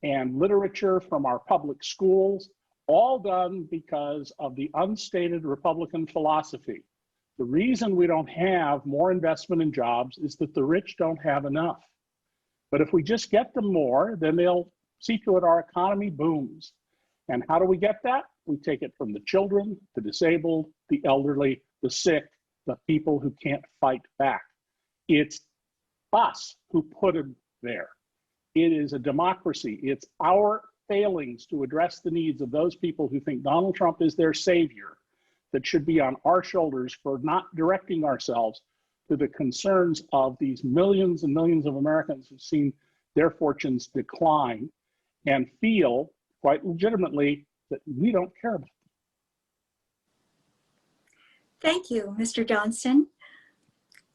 [SPEAKER 18] and literature from our public schools, all done because of the unstated Republican philosophy. The reason we don't have more investment in jobs is that the rich don't have enough. But if we just get them more, then they'll see to it our economy booms. And how do we get that? We take it from the children, the disabled, the elderly, the sick, the people who can't fight back. It's us who put it there. It is a democracy. It's our failings to address the needs of those people who think Donald Trump is their savior that should be on our shoulders for not directing ourselves to the concerns of these millions and millions of Americans who've seen their fortunes decline and feel quite legitimately that we don't care about them.
[SPEAKER 1] Thank you, Mr. Johnston.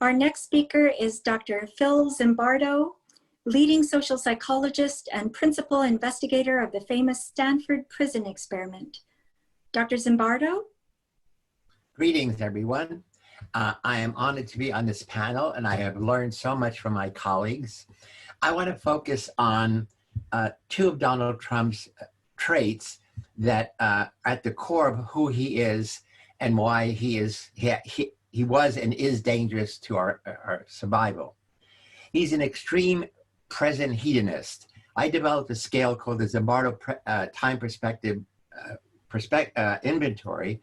[SPEAKER 1] Our next speaker is Dr. Phil Zimbardo, leading social psychologist and principal investigator of the famous Stanford prison experiment. Dr. Zimbardo?
[SPEAKER 19] Greetings, everyone. I am honored to be on this panel, and I have learned so much from my colleagues. I want to focus on two of Donald Trump's traits that are at the core of who he is and why he was and is dangerous to our survival. He's an extreme present hedonist. I developed a scale called the Zimbardo Time Perspective Inventory,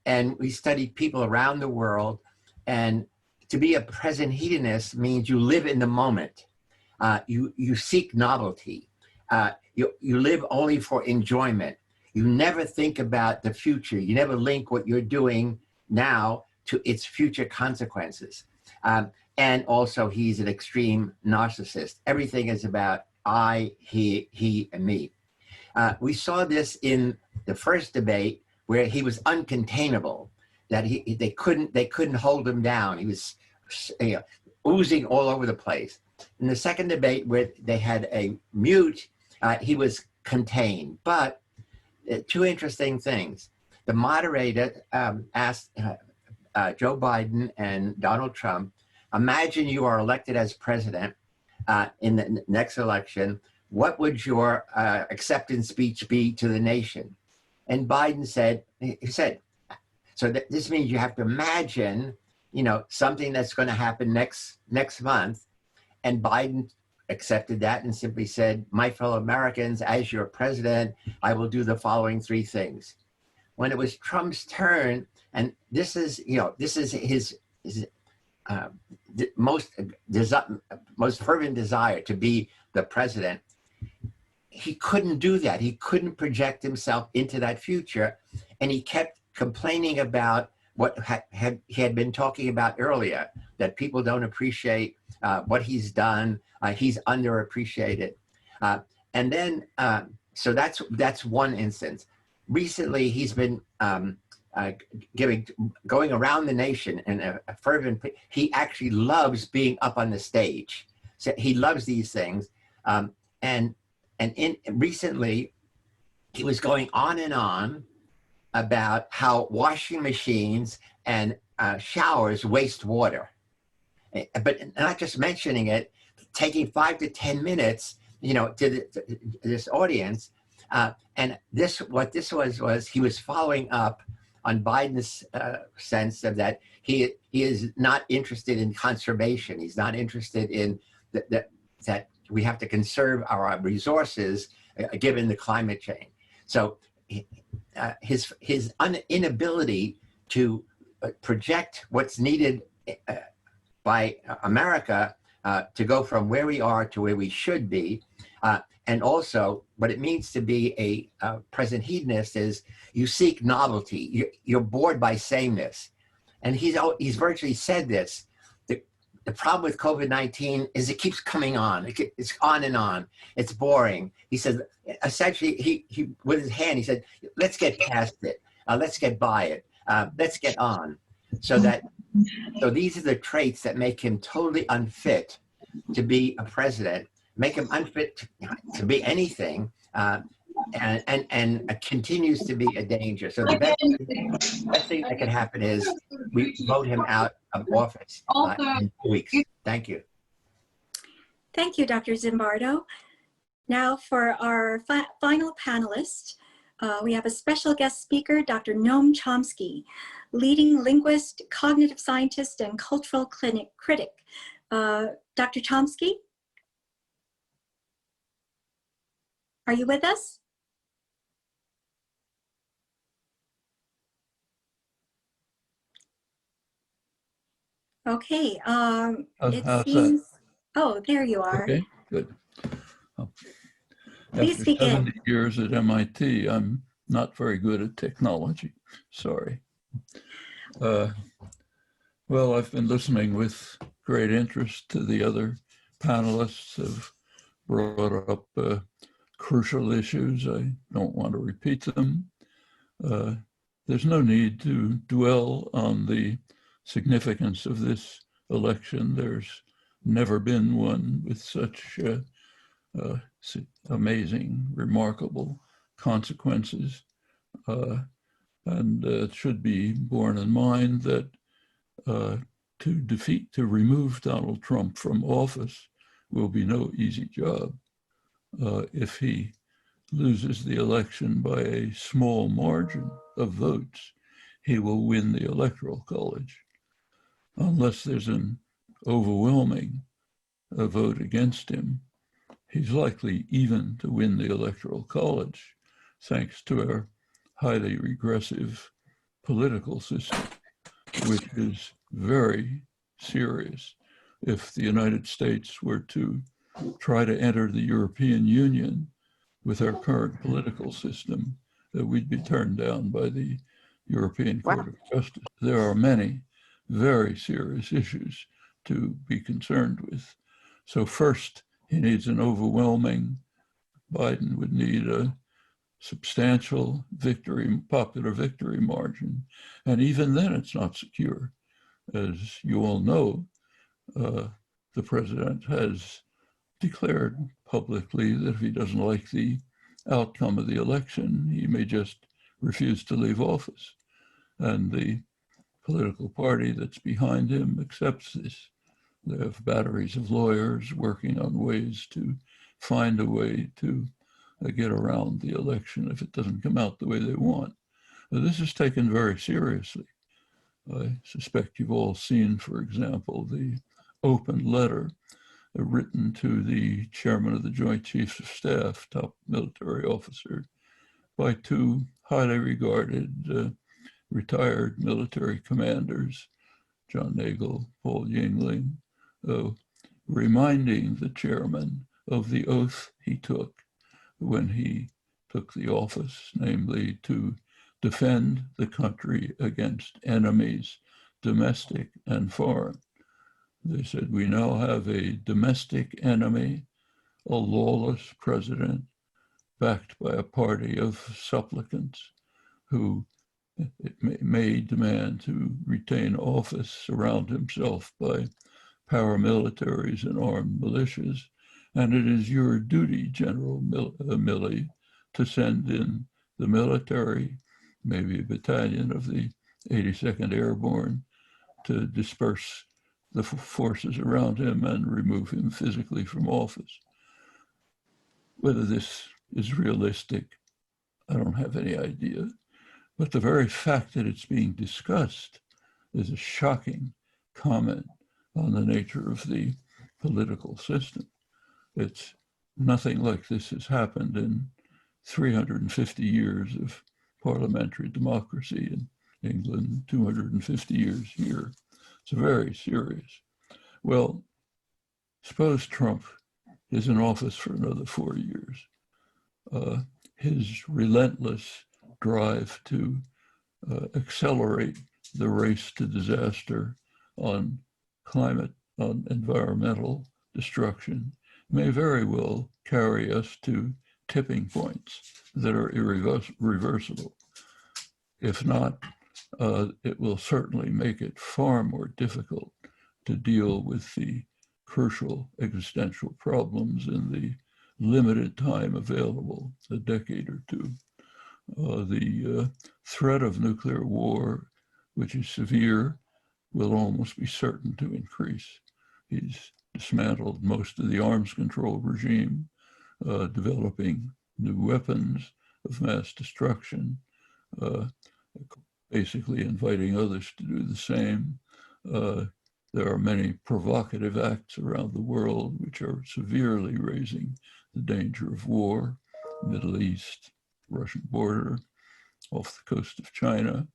[SPEAKER 19] and we studied people around the world. And to be a present hedonist means you live in the moment. You seek novelty. You live only for enjoyment. You never think about the future. You never link what you're doing now to its future consequences. And also, he's an extreme narcissist. Everything is about I, he, and me. We saw this in the first debate where he was uncontainable, that they couldn't hold him down. He was oozing all over the place. In the second debate where they had a mute, he was contained. But two interesting things. The moderator asked Joe Biden and Donald Trump, imagine you are elected as president in the next election. What would your acceptance speech be to the nation? And Biden said, so this means you have to imagine, something that's going to happen next month. And Biden accepted that and simply said, my fellow Americans, as your president, I will do the following three things. When it was Trump's turn, and this is his most fervent desire to be the president, he couldn't do that. He couldn't project himself into that future. And he kept complaining about what he had been talking about earlier, that people don't appreciate what he's done. He's underappreciated. And then, so that's one instance. Recently, he's been going around the nation in a fervent, he actually loves being up on the stage. So he loves these things. And recently, he was going on about how washing machines and showers waste water. But not just mentioning it, taking 5 to 10 minutes, to this audience. And what this was he was following up on Biden's sense of that he is not interested in conservation. He's not interested in that we have to conserve our resources given the climate change. So his inability to project what's needed by America to go from where we are to where we should be, and also what it means to be a present hedonist is you seek novelty. You're bored by sameness, and he's virtually said this. The problem with COVID-19 is it keeps coming on. It's on and on. It's boring. He said, essentially, he with his hand, he said, let's get past it. Let's get by it. Let's get on. So these are the traits that make him totally unfit to be a president, make him unfit to be anything, and continues to be a danger. So the best thing that could happen is we vote him out of office in 2 weeks. Thank you.
[SPEAKER 1] Thank you, Dr. Zimbardo. Now for our final panelist, we have a special guest speaker, Dr. Noam Chomsky, leading linguist, cognitive scientist, and cultural critic. Dr. Chomsky, are you with us? Okay, it seems, oh, there you are.
[SPEAKER 20] Okay, good.
[SPEAKER 1] Please
[SPEAKER 20] After
[SPEAKER 1] begin.
[SPEAKER 20] 70 years at MIT, I'm not very good at technology. Sorry. Well, I've been listening with great interest to the other panelists have brought up crucial issues. I don't want to repeat them. There's no need to dwell on the significance of this election. There's never been one with such amazing, remarkable consequences. And it should be borne in mind that to remove Donald Trump from office will be no easy job. If he loses the election by a small margin of votes, he will win the Electoral College. Unless there's an overwhelming vote against him, he's likely even to win the Electoral College, thanks to our highly regressive political system, which is very serious. If the United States were to try to enter the European Union with our current political system, we'd be turned down by the European Court of Justice. There are many very serious issues to be concerned with. So first, he needs an overwhelming, Biden would need a substantial victory, popular victory margin. And even then it's not secure. As you all know, the president has declared publicly that if he doesn't like the outcome of the election, he may just refuse to leave office. And the political party that's behind him accepts this. They have batteries of lawyers working on ways to find a way to get around the election if it doesn't come out the way they want. This is taken very seriously. I suspect you've all seen, for example, the open letter written to the chairman of the Joint Chiefs of Staff, top military officer, by two highly regarded retired military commanders, John Nagel, Paul Yingling, reminding the chairman of the oath he took when he took the office, namely to defend the country against enemies, domestic and foreign. They said, we now have a domestic enemy, a lawless president backed by a party of supplicants who may demand to retain office, surround himself by paramilitaries and armed militias. And it is your duty, General Milley, to send in the military, maybe a battalion of the 82nd Airborne, to disperse the forces around him and remove him physically from office. Whether this is realistic, I don't have any idea. But the very fact that it's being discussed is a shocking comment on the nature of the political system. It's nothing like this has happened in 350 years of parliamentary democracy in England, 250 years here. It's very serious. Well, suppose Trump is in office for another 4 years. His relentless drive to accelerate the race to disaster on climate, on environmental destruction, may very well carry us to tipping points that are irreversible. If not, it will certainly make it far more difficult to deal with the crucial existential problems in the limited time available, a decade or two. The threat of nuclear war, which is severe, will almost be certain to increase. He's dismantled most of the arms control regime, developing new weapons of mass destruction, basically inviting others to do the same. There are many provocative acts around the world which are severely raising the danger of war. Middle East, Russian border, off the coast of China.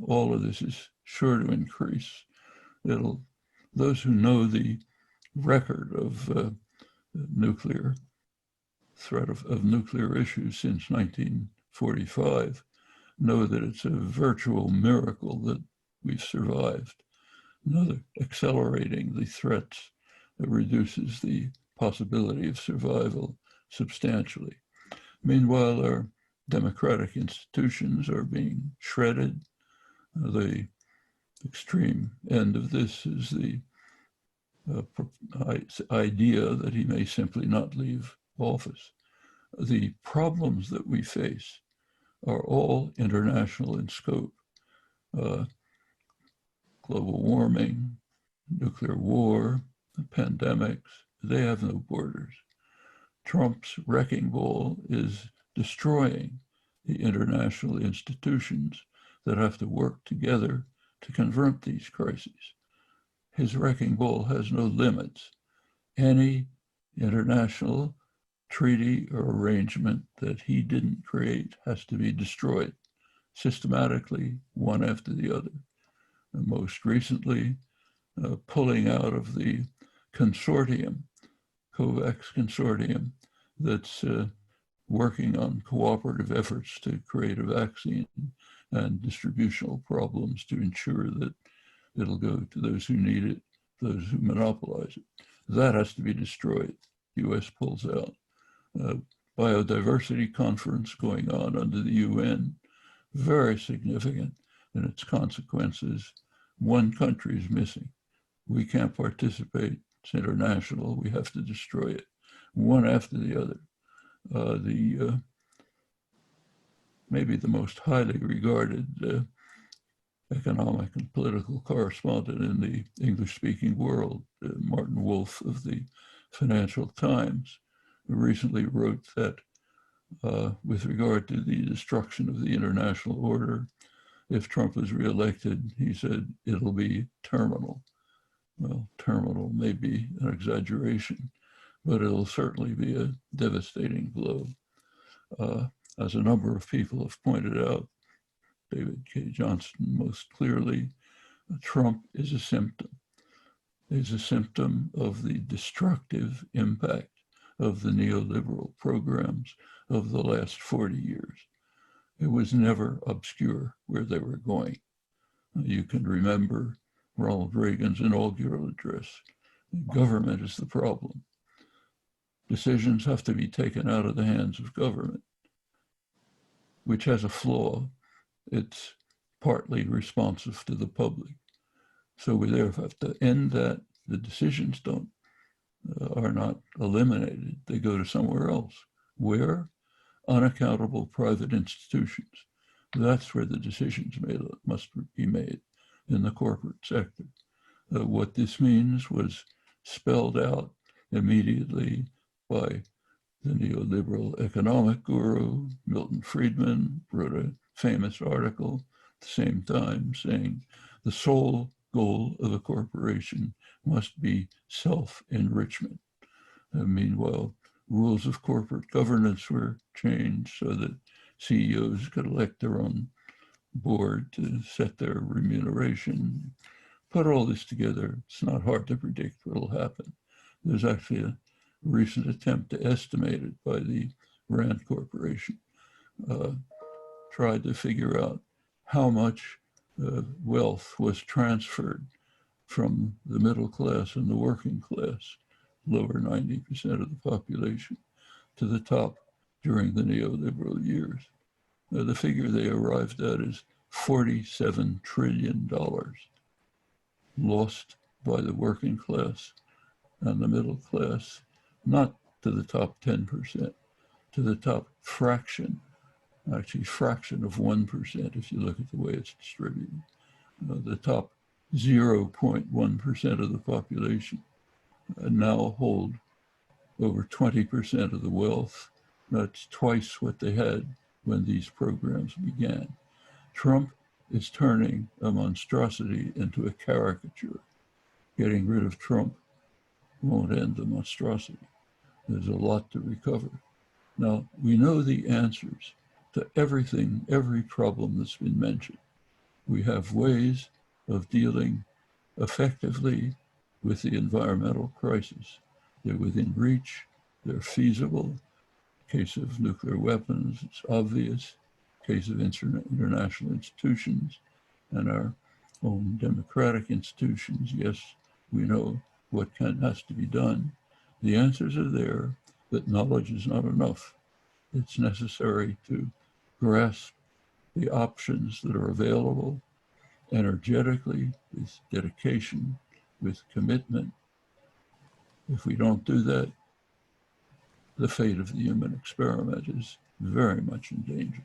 [SPEAKER 20] All of this is sure to increase. Those who know the record of nuclear threat of nuclear issues since 1945 know that it's a virtual miracle that we've survived. Another accelerating the threats that reduces the possibility of survival substantially. Meanwhile, our democratic institutions are being shredded. The extreme end of this is the idea that he may simply not leave office. The problems that we face are all international in scope. Global warming, nuclear war, pandemics, they have no borders. Trump's wrecking ball is destroying the international institutions that have to work together to confront these crises. His wrecking ball has no limits. Any international treaty or arrangement that he didn't create has to be destroyed systematically, one after the other. And most recently, pulling out of the consortium, COVAX consortium, that's working on cooperative efforts to create a vaccine and distributional problems to ensure that it'll go to those who need it, those who monopolize it. That has to be destroyed. The US pulls out. Biodiversity conference going on under the UN, very significant in its consequences. One country is missing. We can't participate. It's international. We have to destroy it, one after the other. Maybe the most highly regarded economic and political correspondent in the English-speaking world, Martin Wolf of the Financial Times, recently wrote that with regard to the destruction of the international order, if Trump is reelected, he said, it'll be terminal. Well, terminal may be an exaggeration, but it'll certainly be a devastating blow. As a number of people have pointed out, David K. Johnston most clearly, Trump is a symptom. He's a symptom of the destructive impact of the neoliberal programs of the last 40 years. It was never obscure where they were going. You can remember Ronald Reagan's inaugural address. Government is the problem. Decisions have to be taken out of the hands of government, which has a flaw. It's partly responsive to the public. So we therefore have to end that. The decisions are not eliminated. They go to somewhere else. Where? Unaccountable private institutions. That's where the decisions must be made, in the corporate sector. What this means was spelled out immediately by the neoliberal economic guru, Milton Friedman, wrote a famous article at the same time saying the sole goal of a corporation must be self-enrichment. Meanwhile, rules of corporate governance were changed so that CEOs could elect their own board to set their remuneration. Put all this together, it's not hard to predict what will happen. There's actually a recent attempt to estimate it by the Rand Corporation, tried to figure out how much wealth was transferred from the middle class and the working class, lower 90% of the population, to the top during the neoliberal years. The figure they arrived at is $47 trillion lost by the working class and the middle class, not to the top 10%, to the top fraction, actually fraction of 1% if you look at the way it's distributed. The top 0.1% of the population now hold over 20% of the wealth. That's twice what they had when these programs began. Trump is turning a monstrosity into a caricature. Getting rid of Trump won't end the monstrosity. There's a lot to recover. Now, we know the answers to everything, every problem that's been mentioned. We have ways of dealing effectively with the environmental crisis. They're within reach, they're feasible. Case of nuclear weapons, it's obvious. Case of international institutions and our own democratic institutions, yes, we know what has to be done. The answers are there, but knowledge is not enough. It's necessary to grasp the options that are available energetically, with dedication, with commitment. If we don't do that, the fate of the human experiment is very much in danger.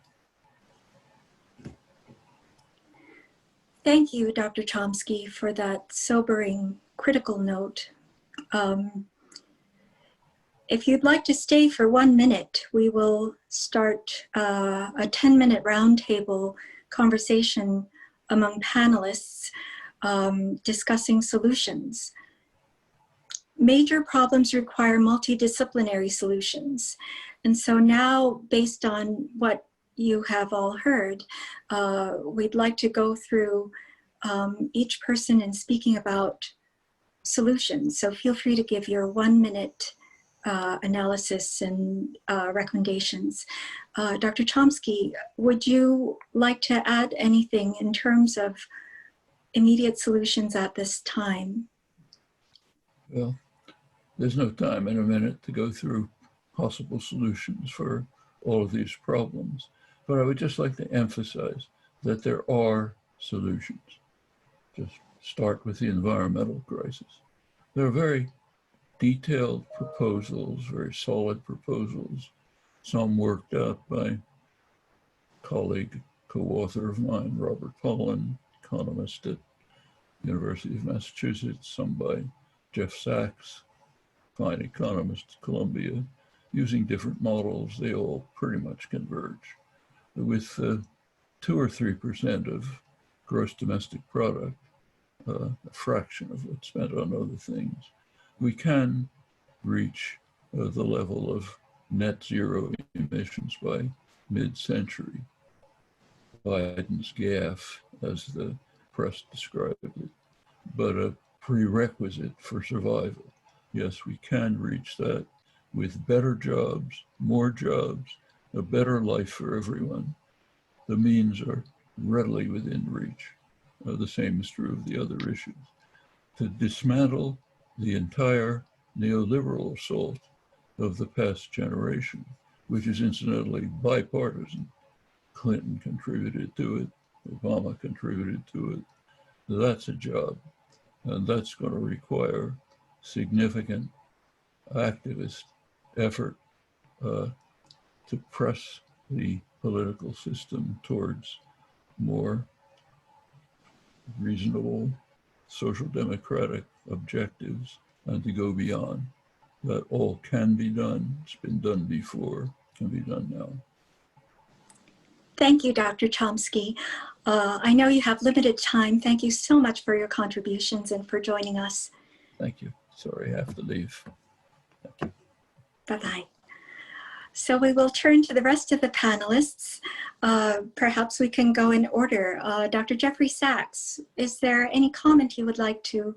[SPEAKER 1] Thank you, Dr. Chomsky, for that sobering, critical note. If you'd like to stay for 1 minute, we will start a 10-minute roundtable conversation among panelists discussing solutions. Major problems require multidisciplinary solutions. And so now, based on what you have all heard, we'd like to go through each person in speaking about solutions. So feel free to give your 1 minute analysis and recommendations. Dr. Chomsky, would you like to add anything in terms of immediate solutions at this time?
[SPEAKER 20] Well, there's no time in a minute to go through possible solutions for all of these problems. But I would just like to emphasize that there are solutions. Just start with the environmental crisis. There are very detailed proposals, very solid proposals, some worked out by colleague, co-author of mine, Robert Pollin, economist at University of Massachusetts, some by Jeff Sachs, fine economist at Columbia, using different models. They all pretty much converge. With 2 or 3% of gross domestic product, a fraction of what's spent on other things, we can reach the level of net zero emissions by mid-century. Biden's gaffe, as the press described it, but a prerequisite for survival. Yes, we can reach that with better jobs, more jobs, a better life for everyone. The means are readily within reach. The same is true of the other issues. To dismantle the entire neoliberal assault of the past generation, which is incidentally bipartisan. Clinton contributed to it, Obama contributed to it. That's a job, and that's going to require significant activist effort to press the political system towards more reasonable social democratic objectives and to go beyond. That all can be done. It's been done before, can be done now.
[SPEAKER 1] Thank you, Dr. Chomsky. I know you have limited time. Thank you so much for your contributions and for joining us.
[SPEAKER 20] Thank you. Sorry, I have to leave.
[SPEAKER 1] Bye-bye. So we will turn to the rest of the panelists. Perhaps we can go in order. Dr. Jeffrey Sachs, is there any comment you would like to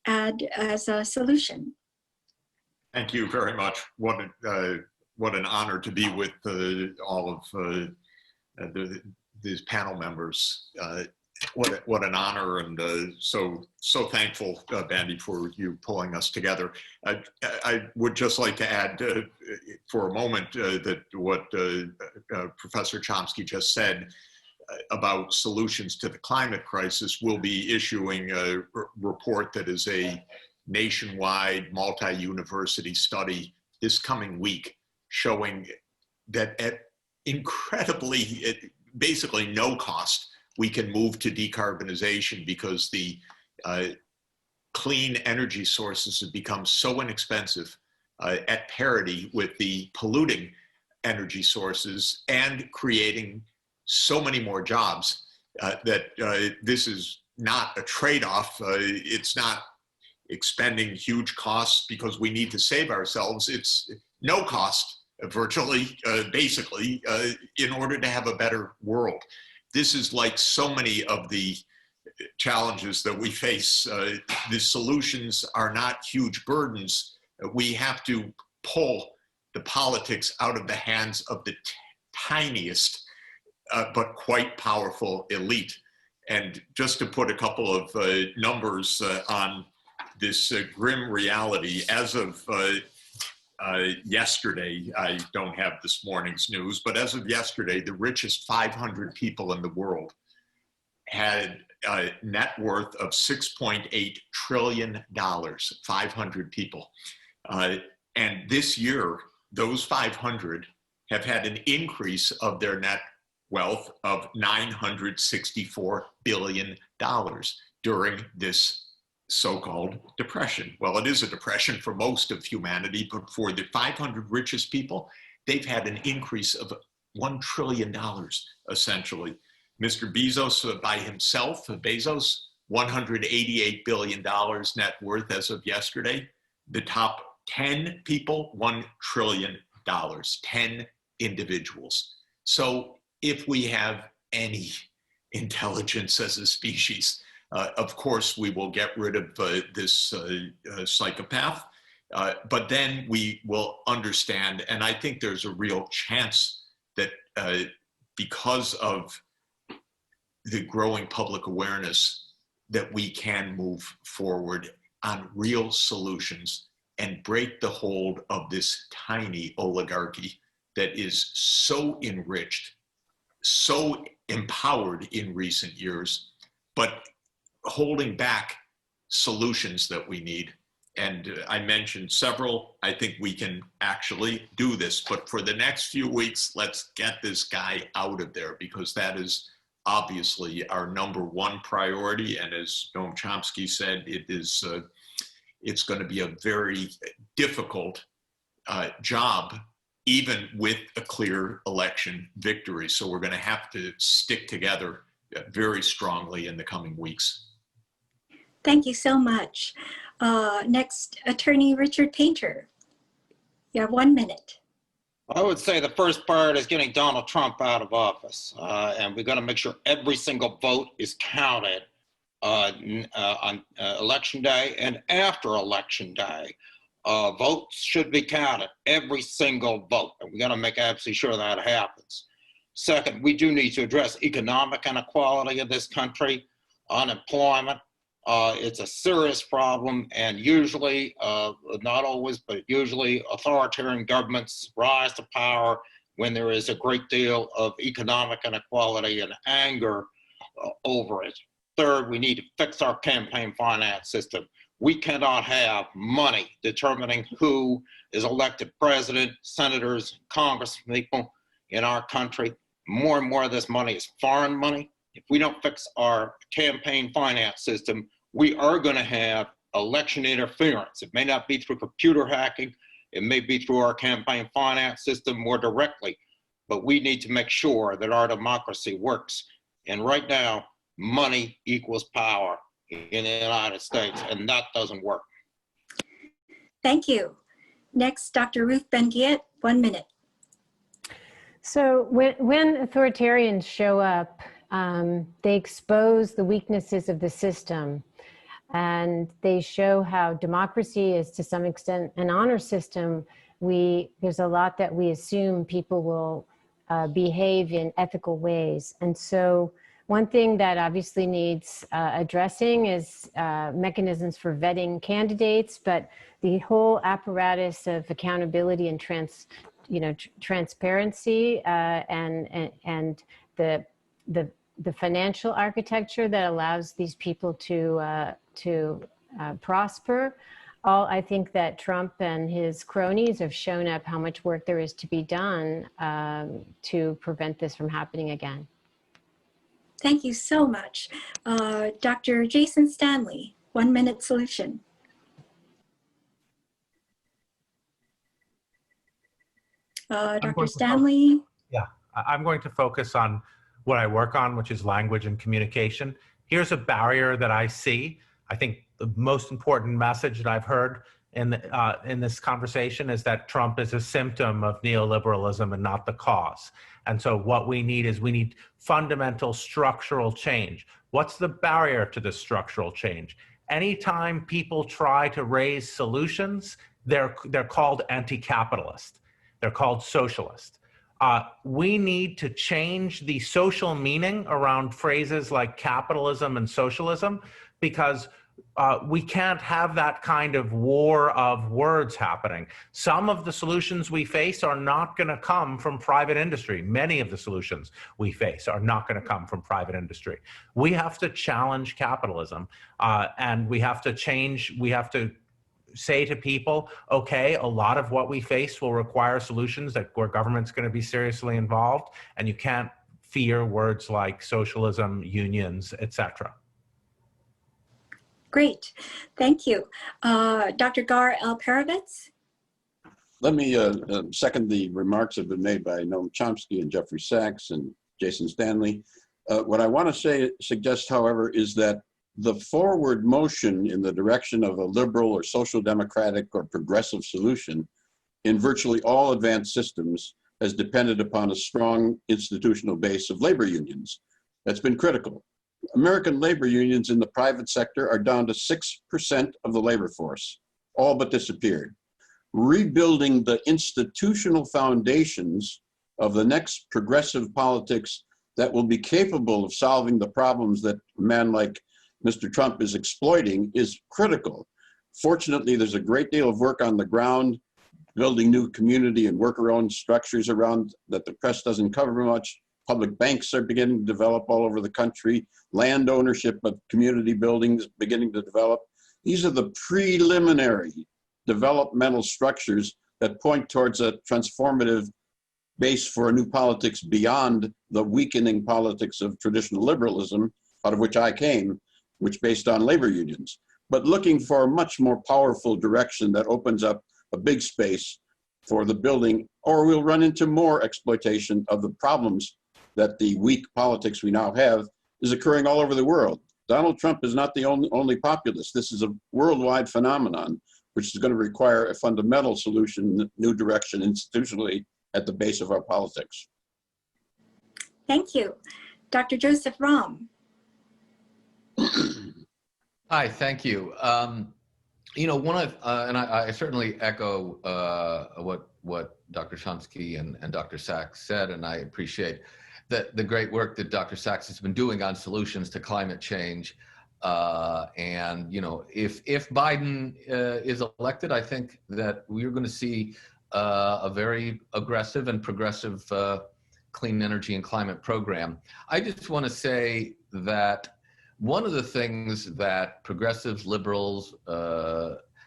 [SPEAKER 1] add as a solution?
[SPEAKER 12] Thank you very much. What an honor to be with all of these panel members. What an honor, and so thankful, Bandy, for you pulling us together. I would just like to add for a moment that what Professor Chomsky just said about solutions to the climate crisis. We'll be issuing a report that is a nationwide multi-university study this coming week showing that at basically no cost, we can move to decarbonization because the clean energy sources have become so inexpensive at parity with the polluting energy sources and creating so many more jobs that this is not a trade-off. It's not expending huge costs because we need to save ourselves. It's no cost, virtually, basically, in order to have a better world. This is like so many of the challenges that we face. The solutions are not huge burdens. We have to pull the politics out of the hands of the tiniest but quite powerful elite. And just to put a couple of numbers on this grim reality, as of yesterday, I don't have this morning's news, but as of yesterday, the richest 500 people in the world had a net worth of $6.8 trillion, 500 people. And this year, those 500 have had an increase of their net wealth of $964 billion during this so-called depression. Well, it is a depression for most of humanity, but for the 500 richest people, they've had an increase of $1 trillion, essentially. Mr. Bezos by himself, $188 billion net worth as of yesterday. The top 10 people, $1 trillion, 10 individuals. So if we have any intelligence as a species, of course, we will get rid of this psychopath, but then we will understand, and I think there's a real chance that because of the growing public awareness, that we can move forward on real solutions and break the hold of this tiny oligarchy that is so enriched, so empowered in recent years, but holding back solutions that we need. And I mentioned several. I think we can actually do this, but for the next few weeks, let's get this guy out of there, because that is obviously our #1 priority. And as Noam Chomsky said, it's going to be a very difficult job, even with a clear election victory. So we're going to have to stick together very strongly in the coming weeks.
[SPEAKER 1] Thank you so much. Next, Attorney Richard Painter. You have 1 minute.
[SPEAKER 13] I would say the first part is getting Donald Trump out of office. And we're going to make sure every single vote is counted on Election Day and after Election Day. Votes should be counted, every single vote. And we're going to make absolutely sure that happens. Second, we do need to address economic inequality in this country, unemployment. It's a serious problem, and usually, not always, but usually authoritarian governments rise to power when there is a great deal of economic inequality and anger over it. Third, we need to fix our campaign finance system. We cannot have money determining who is elected president, senators, congresspeople in our country. More and more of this money is foreign money. If we don't fix our campaign finance system, we are going to have election interference. It may not be through computer hacking. It may be through our campaign finance system more directly, but we need to make sure that our democracy works. And right now, money equals power in the United States, and that doesn't work.
[SPEAKER 1] Thank you. Next, Dr. Ruth Ben-Ghiat, 1 minute.
[SPEAKER 14] So when authoritarians show up, they expose the weaknesses of the system, and they show how democracy is to some extent an honor system. There's a lot that we assume people will behave in ethical ways. And so one thing that obviously needs addressing is mechanisms for vetting candidates, but the whole apparatus of accountability and transparency and the financial architecture that allows these people to prosper I think that Trump and his cronies have shown up how much work there is to be done to prevent this from happening again.
[SPEAKER 1] Thank you so much. Dr. Jason Stanley, 1 minute solution. Dr. Stanley.
[SPEAKER 15] Yeah, I'm going to focus on what I work on, which is language and communication. Here's a barrier that I see. I think the most important message that I've heard in this conversation is that Trump is a symptom of neoliberalism and not the cause. And so what we need fundamental structural change. What's the barrier to this structural change? Anytime people try to raise solutions, they're called anti-capitalist. They're called socialist. We need to change the social meaning around phrases like capitalism and socialism, because we can't have that kind of war of words happening. Some of the solutions we face are not going to come from private industry. Many of the solutions we face are not going to come from private industry. We have to challenge capitalism, and we have to say to people, okay, a lot of what we face will require solutions where government's going to be seriously involved, and you can't fear words like socialism, unions, etc.
[SPEAKER 1] Great, thank you. Dr. Gar Alperovitz?
[SPEAKER 16] Let me second the remarks that have been made by Noam Chomsky and Jeffrey Sachs and Jason Stanley. What I want to suggest, however, is that the forward motion in the direction of a liberal or social democratic or progressive solution in virtually all advanced systems has depended upon a strong institutional base of labor unions. That's been critical. American labor unions in the private sector are down to 6% of the labor force, all but disappeared. Rebuilding the institutional foundations of the next progressive politics that will be capable of solving the problems that a man like Mr. Trump is exploiting is critical. Fortunately, there's a great deal of work on the ground, building new community and worker-owned structures around that the press doesn't cover much. Public banks are beginning to develop all over the country. Land ownership of community buildings beginning to develop. These are the preliminary developmental structures that point towards a transformative base for a new politics beyond the weakening politics of traditional liberalism, out of which I came, which based on labor unions, but looking for a much more powerful direction that opens up a big space for the building, or we'll run into more exploitation of the problems that the weak politics we now have is occurring all over the world. Donald Trump is not the only populist. This is a worldwide phenomenon, which is going to require a fundamental solution, new direction institutionally at the base of our politics.
[SPEAKER 1] Thank you. Dr. Joseph Romm.
[SPEAKER 17] Hi, thank you. You know, and I certainly echo what Dr. Chomsky and Dr. Sachs said, and I appreciate the great work that Dr. Sachs has been doing on solutions to climate change. And you know, if Biden is elected, I think that we're going to see a very aggressive and progressive clean energy and climate program. I just want to say that one of the things that progressives, liberals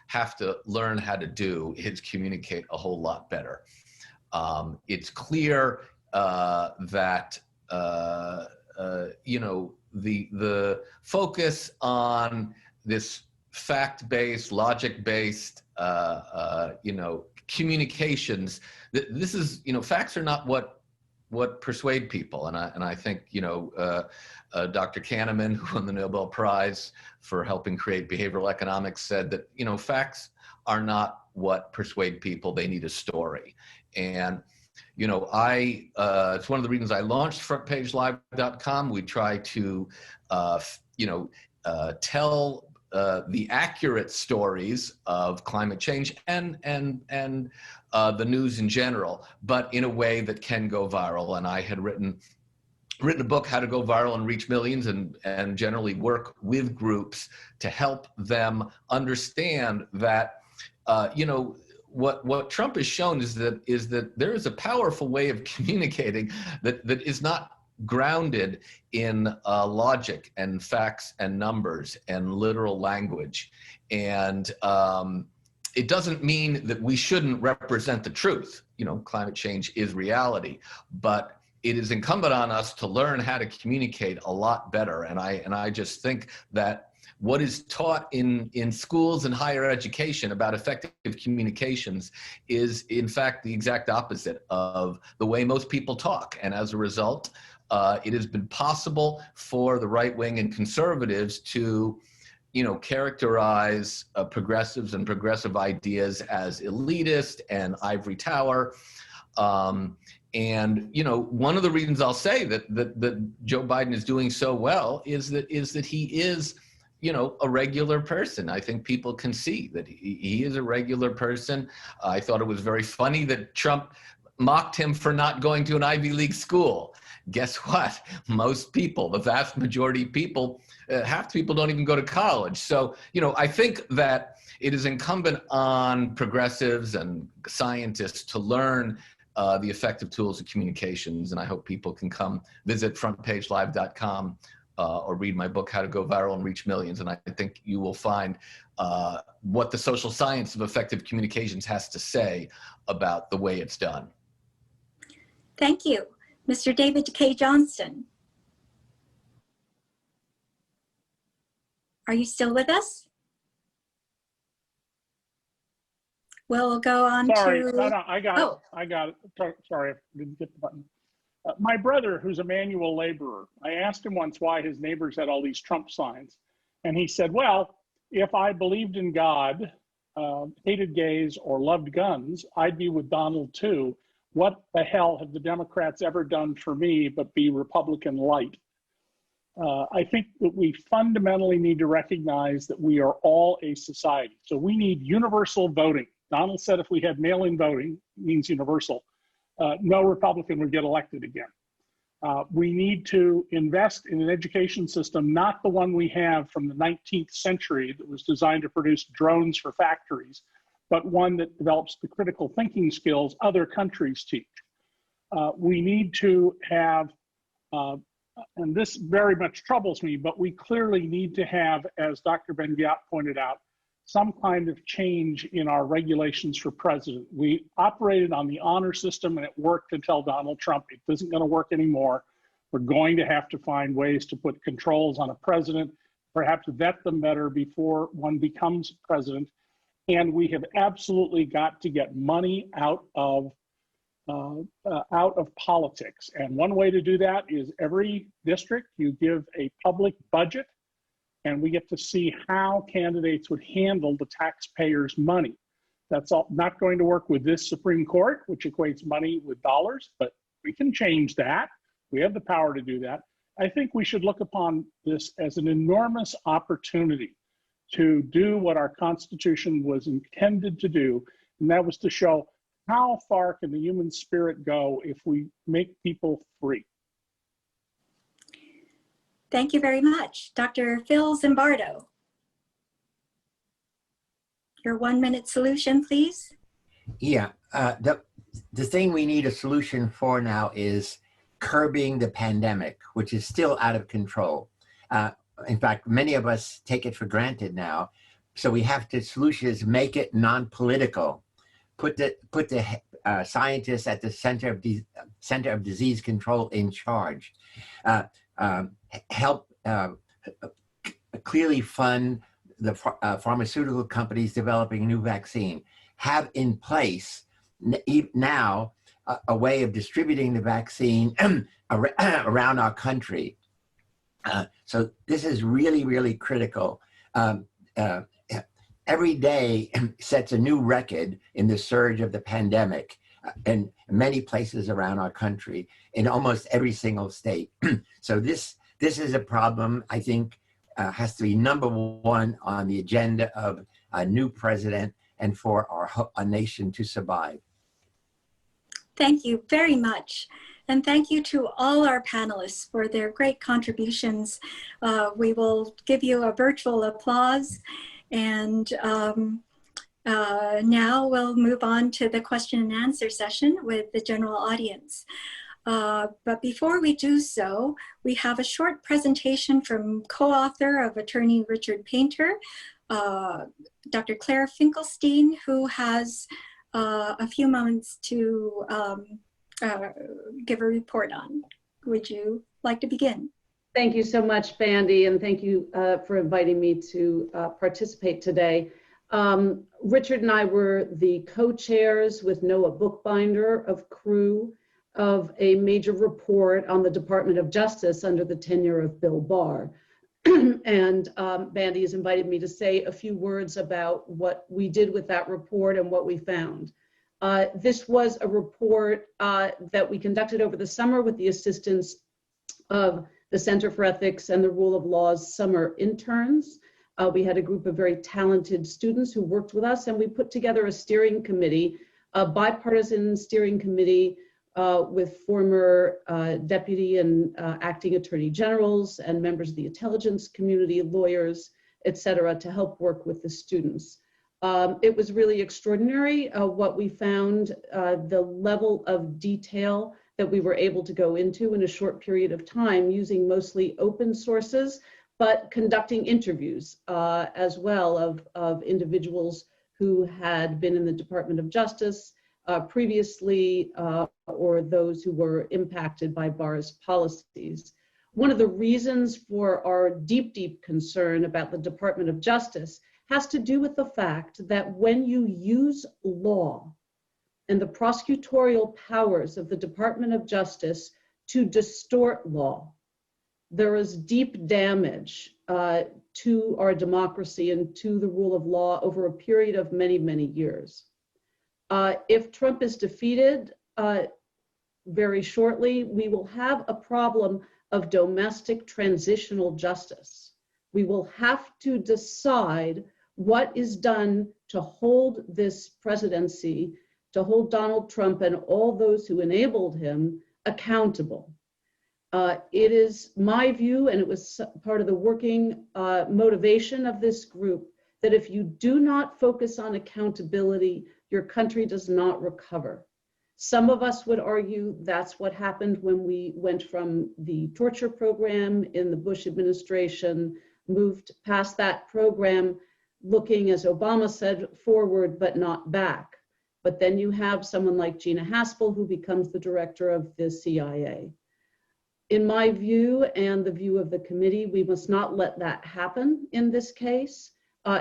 [SPEAKER 17] have to learn how to do is communicate a whole lot better. It's clear that you know, the focus on this fact-based, logic-based, you know, communications. This is, you know, facts are not what persuade people, and I think, you know, Dr. Kahneman, who won the Nobel Prize for helping create behavioral economics, said that, you know, facts are not what persuade people. They need a story. And you know, it's one of the reasons I launched frontpagelive.com. We try to, you know, tell the accurate stories of climate change and the news in general, but in a way that can go viral. And I had written a book, How to Go Viral and Reach Millions, and generally work with groups to help them understand that, you know, what Trump has shown is that there is a powerful way of communicating that is not grounded in logic and facts and numbers and literal language. And it doesn't mean that we shouldn't represent the truth. You know, climate change is reality, but it is incumbent on us to learn how to communicate a lot better. And I just think that what is taught in schools and higher education about effective communications is in fact the exact opposite of the way most people talk. And as a result, it has been possible for the right wing and conservatives to, you know, characterize progressives and progressive ideas as elitist and ivory tower. And, you know, one of the reasons I'll say that Joe Biden is doing so well is that he is, you know, a regular person. I think people can see that he is a regular person. I thought it was very funny that Trump mocked him for not going to an Ivy League school. Guess what? Most people, the vast majority of people, half the people don't even go to college. So, you know, I think that it is incumbent on progressives and scientists to learn the effective tools of communications. And I hope people can come visit frontpagelive.com or read my book, How to Go Viral and Reach Millions. And I think you will find what the social science of effective communications has to say about the way it's done.
[SPEAKER 1] Thank you. Mr. David K. Johnston. Are you still with us? We'll go on
[SPEAKER 18] Sorry,
[SPEAKER 1] to...
[SPEAKER 18] no, I got it. Sorry, I didn't get the button. My brother, who's a manual laborer, I asked him once why his neighbors had all these Trump signs. And he said, well, if I believed in God, hated gays, or loved guns, I'd be with Donald too. What the hell have the Democrats ever done for me but be Republican light? I think that we fundamentally need to recognize that we are all a society. So we need universal voting. Donald said if we had mail-in voting, means universal, no Republican would get elected again. We need to invest in an education system, not the one we have from the 19th century that was designed to produce drones for factories, but one that develops the critical thinking skills other countries teach. We need to have, and this very much troubles me, but we clearly need to have, as Dr. Ben-Ghiat pointed out, some kind of change in our regulations for president. We operated on the honor system and it worked until Donald Trump. It isn't going to work anymore. We're going to have to find ways to put controls on a president, perhaps vet them better before one becomes president. And we have absolutely got to get money out of politics. And one way to do that is every district, you give a public budget, and we get to see how candidates would handle the taxpayers' money. That's all, not going to work with this Supreme Court, which equates money with dollars, but we can change that. We have the power to do that. I think we should look upon this as an enormous opportunity to do what our Constitution was intended to do, and that was to show how far can the human spirit go if we make people free.
[SPEAKER 1] Thank you very much. Dr. Phil Zimbardo. Your 1 minute solution, please.
[SPEAKER 19] Yeah, the thing we need a solution for now is curbing the pandemic, which is still out of control. In fact, many of us take it for granted now. So we have to, solution is make it non-political. Put the scientists at the center of disease control in charge. Help clearly fund the pharmaceutical companies developing a new vaccine. Have in place now a way of distributing the vaccine around our country. So this is really, really critical. Every day sets a new record in the surge of the pandemic in many places around our country, in almost every single state. So this is a problem I think has to be #1 on the agenda of a new president and for our nation to survive.
[SPEAKER 1] Thank you very much. And thank you to all our panelists for their great contributions. We will give you a virtual applause. And now we'll move on to the question and answer session with the general audience. But before we do so, we have a short presentation from co-author of attorney Richard Painter, Dr. Claire Finkelstein, who has a few moments to give a report on. Would you like to begin?
[SPEAKER 21] Thank you so much, Bandy, and thank you for inviting me to participate today. Richard and I were the co-chairs with Noah Bookbinder of Crew of a major report on the Department of Justice under the tenure of Bill Barr. And Bandy has invited me to say a few words about what we did with that report and what we found. This was a report that we conducted over the summer with the assistance of the Center for Ethics and the Rule of Law's summer interns. We had a group of very talented students who worked with us, and we put together a steering committee, a bipartisan steering committee with former deputy and acting attorney generals and members of the intelligence community, lawyers, et cetera, to help work with the students. It was really extraordinary what we found, the level of detail that we were able to go into in a short period of time using mostly open sources, but conducting interviews as well of individuals who had been in the Department of Justice previously or those who were impacted by Barr's policies. One of the reasons for our deep, deep concern about the Department of Justice has to do with the fact that when you use law and the prosecutorial powers of the Department of Justice to distort law, there is deep damage to our democracy and to the rule of law over a period of many, many years. If Trump is defeated very shortly, we will have a problem of domestic transitional justice. We will have to decide what is done to hold this presidency, to hold Donald Trump and all those who enabled him accountable. It is my view, and it was part of the working motivation of this group, that if you do not focus on accountability, your country does not recover. Some of us would argue that's what happened when we went from the torture program in the Bush administration, moved past that program, looking, as Obama said, forward but not back. But then you have someone like Gina Haspel, who becomes the director of the CIA. In my view and the view of the committee, we must not let that happen in this case.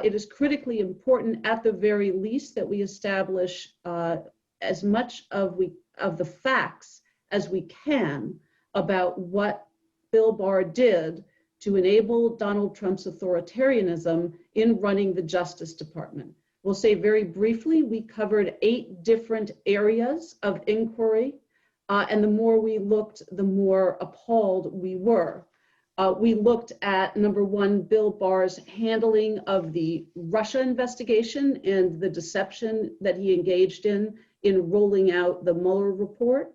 [SPEAKER 21] It is critically important, at the very least, that we establish as much of the facts as we can about what Bill Barr did to enable Donald Trump's authoritarianism in running the Justice Department. We'll say very briefly, we covered 8 different areas of inquiry, and the more we looked, the more appalled we were. We looked at, number one, Bill Barr's handling of the Russia investigation and the deception that he engaged in rolling out the Mueller report.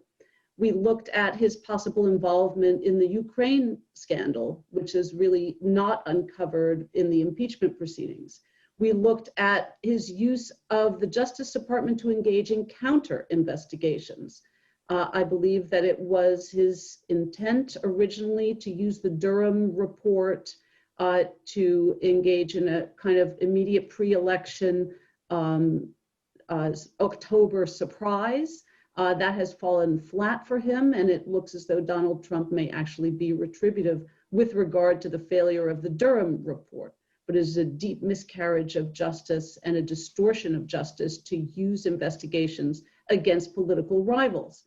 [SPEAKER 21] We looked at his possible involvement in the Ukraine scandal, which is really not uncovered in the impeachment proceedings. We looked at his use of the Justice Department to engage in counter investigations. I believe that it was his intent originally to use the Durham report to engage in a kind of immediate pre-election October surprise. That has fallen flat for him, and it looks as though Donald Trump may actually be retributive with regard to the failure of the Durham report. But it is a deep miscarriage of justice and a distortion of justice to use investigations against political rivals.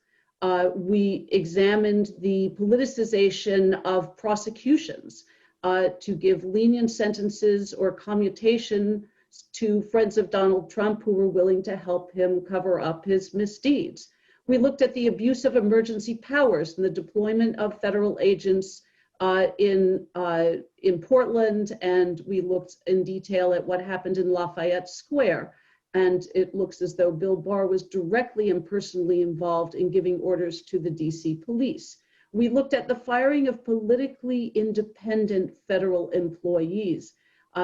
[SPEAKER 21] We examined the politicization of prosecutions to give lenient sentences or commutation to friends of Donald Trump who were willing to help him cover up his misdeeds. We looked at the abuse of emergency powers and the deployment of federal agents in Portland, and we looked in detail at what happened in Lafayette Square. And it looks as though Bill Barr was directly and personally involved in giving orders to the DC police. We looked at the firing of politically independent federal employees,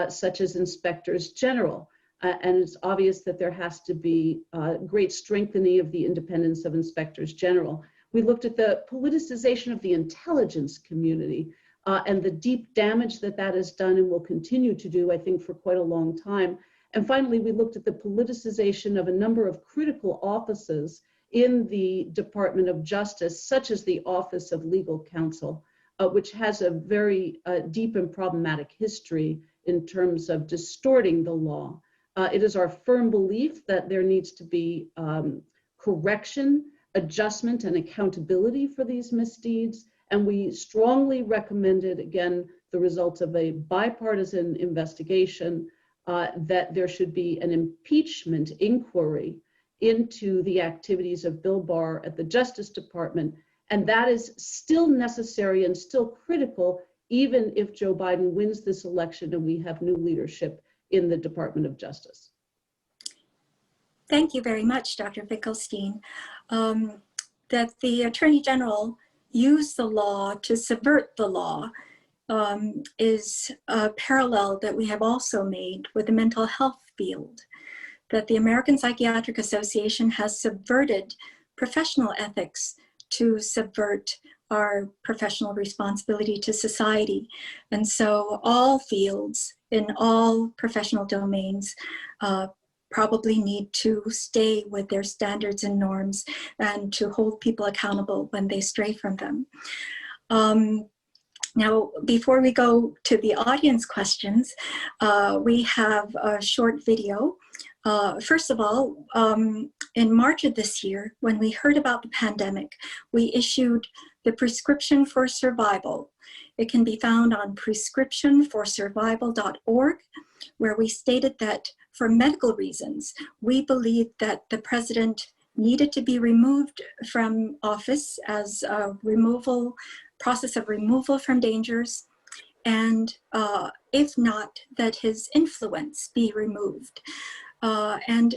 [SPEAKER 21] such as inspectors general. And it's obvious that there has to be great strengthening of the independence of inspectors general. We looked at the politicization of the intelligence community and the deep damage that that has done and will continue to do, I think, for quite a long time. And finally, we looked at the politicization of a number of critical offices in the Department of Justice, such as the Office of Legal Counsel, which has a very deep and problematic history in terms of distorting the law. It is our firm belief that there needs to be correction, adjustment, and accountability for these misdeeds. And we strongly recommended, again, the results of a bipartisan investigation, that there should be an impeachment inquiry into the activities of Bill Barr at the Justice Department. And that is still necessary and still critical, even if Joe Biden wins this election and we have new leadership in the Department of Justice.
[SPEAKER 1] Thank you very much, Dr. Finkelstein. That the Attorney General used the law to subvert the law is a parallel that we have also made with the mental health field, that the American Psychiatric Association has subverted professional ethics to subvert our professional responsibility to society. And so all fields in all professional domains probably need to stay with their standards and norms and to hold people accountable when they stray from them. Now, before we go to the audience questions, we have a short video. First of all, in March of this year, when we heard about the pandemic, we issued the Prescription for Survival. It can be found on prescriptionforsurvival.org, where we stated that for medical reasons, we believe that the president needed to be removed from office as a process of removal from dangers, and if not, that his influence be removed. And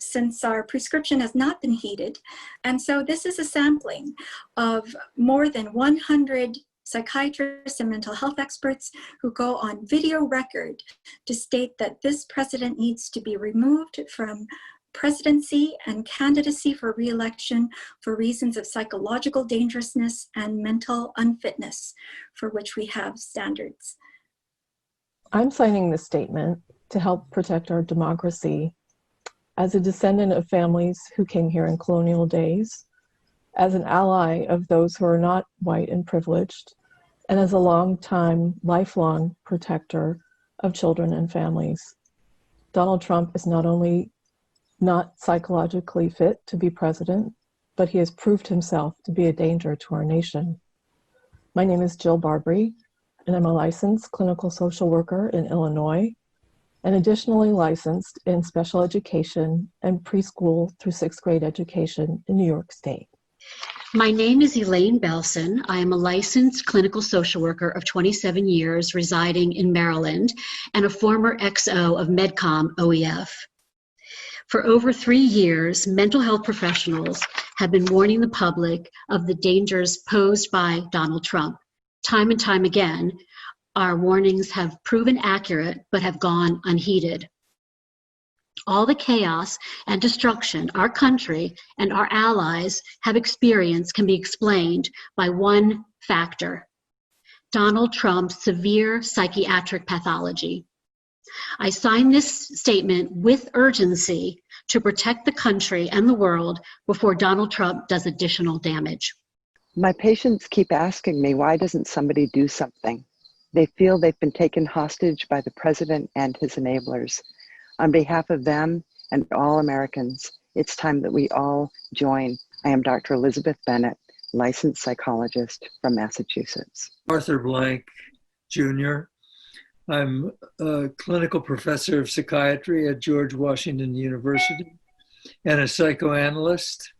[SPEAKER 1] since our prescription has not been heeded, and so this is a sampling of more than 100 psychiatrists and mental health experts who go on video record to state that this president needs to be removed from presidency and candidacy for re-election for reasons of psychological dangerousness and mental unfitness, for which we have standards.
[SPEAKER 3] I'm signing this statement to help protect our democracy as a descendant of families who came here in colonial days, as an ally of those who are not white and privileged, and as a lifelong protector of children and families. Donald Trump is not only not psychologically fit to be president, but he has proved himself to be a danger to our nation. My name is Jill Barbary, and I'm a licensed clinical social worker in Illinois, and additionally licensed in special education and preschool through 6th grade education in New York State.
[SPEAKER 22] My name is Elaine Belson. I am a licensed clinical social worker of 27 years residing in Maryland and a former XO of MedCom OEF. For over 3 years, mental health professionals have been warning the public of the dangers posed by Donald Trump. Time and time again, our warnings have proven accurate but have gone unheeded. All the chaos and destruction our country and our allies have experienced can be explained by one factor: Donald Trump's severe psychiatric pathology. I sign this statement with urgency to protect the country and the world before Donald Trump does additional damage.
[SPEAKER 23] My patients keep asking me, why doesn't somebody do something? They feel they've been taken hostage by the president and his enablers. On behalf of them and all Americans, it's time that we all join. I am Dr. Elizabeth Bennett, licensed psychologist from Massachusetts.
[SPEAKER 24] Arthur Blank, Jr. I'm a clinical professor of psychiatry at George Washington University and a psychoanalyst.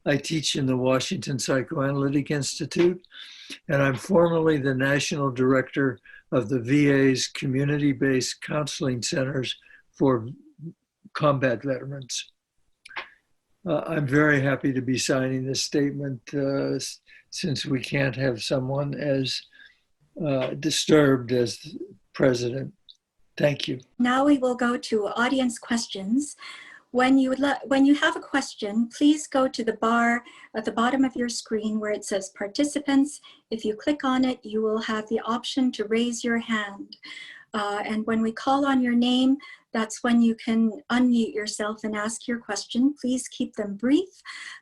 [SPEAKER 24] I teach in the Washington Psychoanalytic Institute, and I'm formerly the national director of the VA's community-based counseling centers for combat veterans. I'm very happy to be signing this statement since we can't have someone as disturbed as president. Thank you.
[SPEAKER 1] Now we will go to audience questions. When you have a question, please go to the bar at the bottom of your screen where it says participants. If you click on it, you will have the option to raise your hand. And when we call on your name, that's when you can unmute yourself and ask your question. Please keep them brief.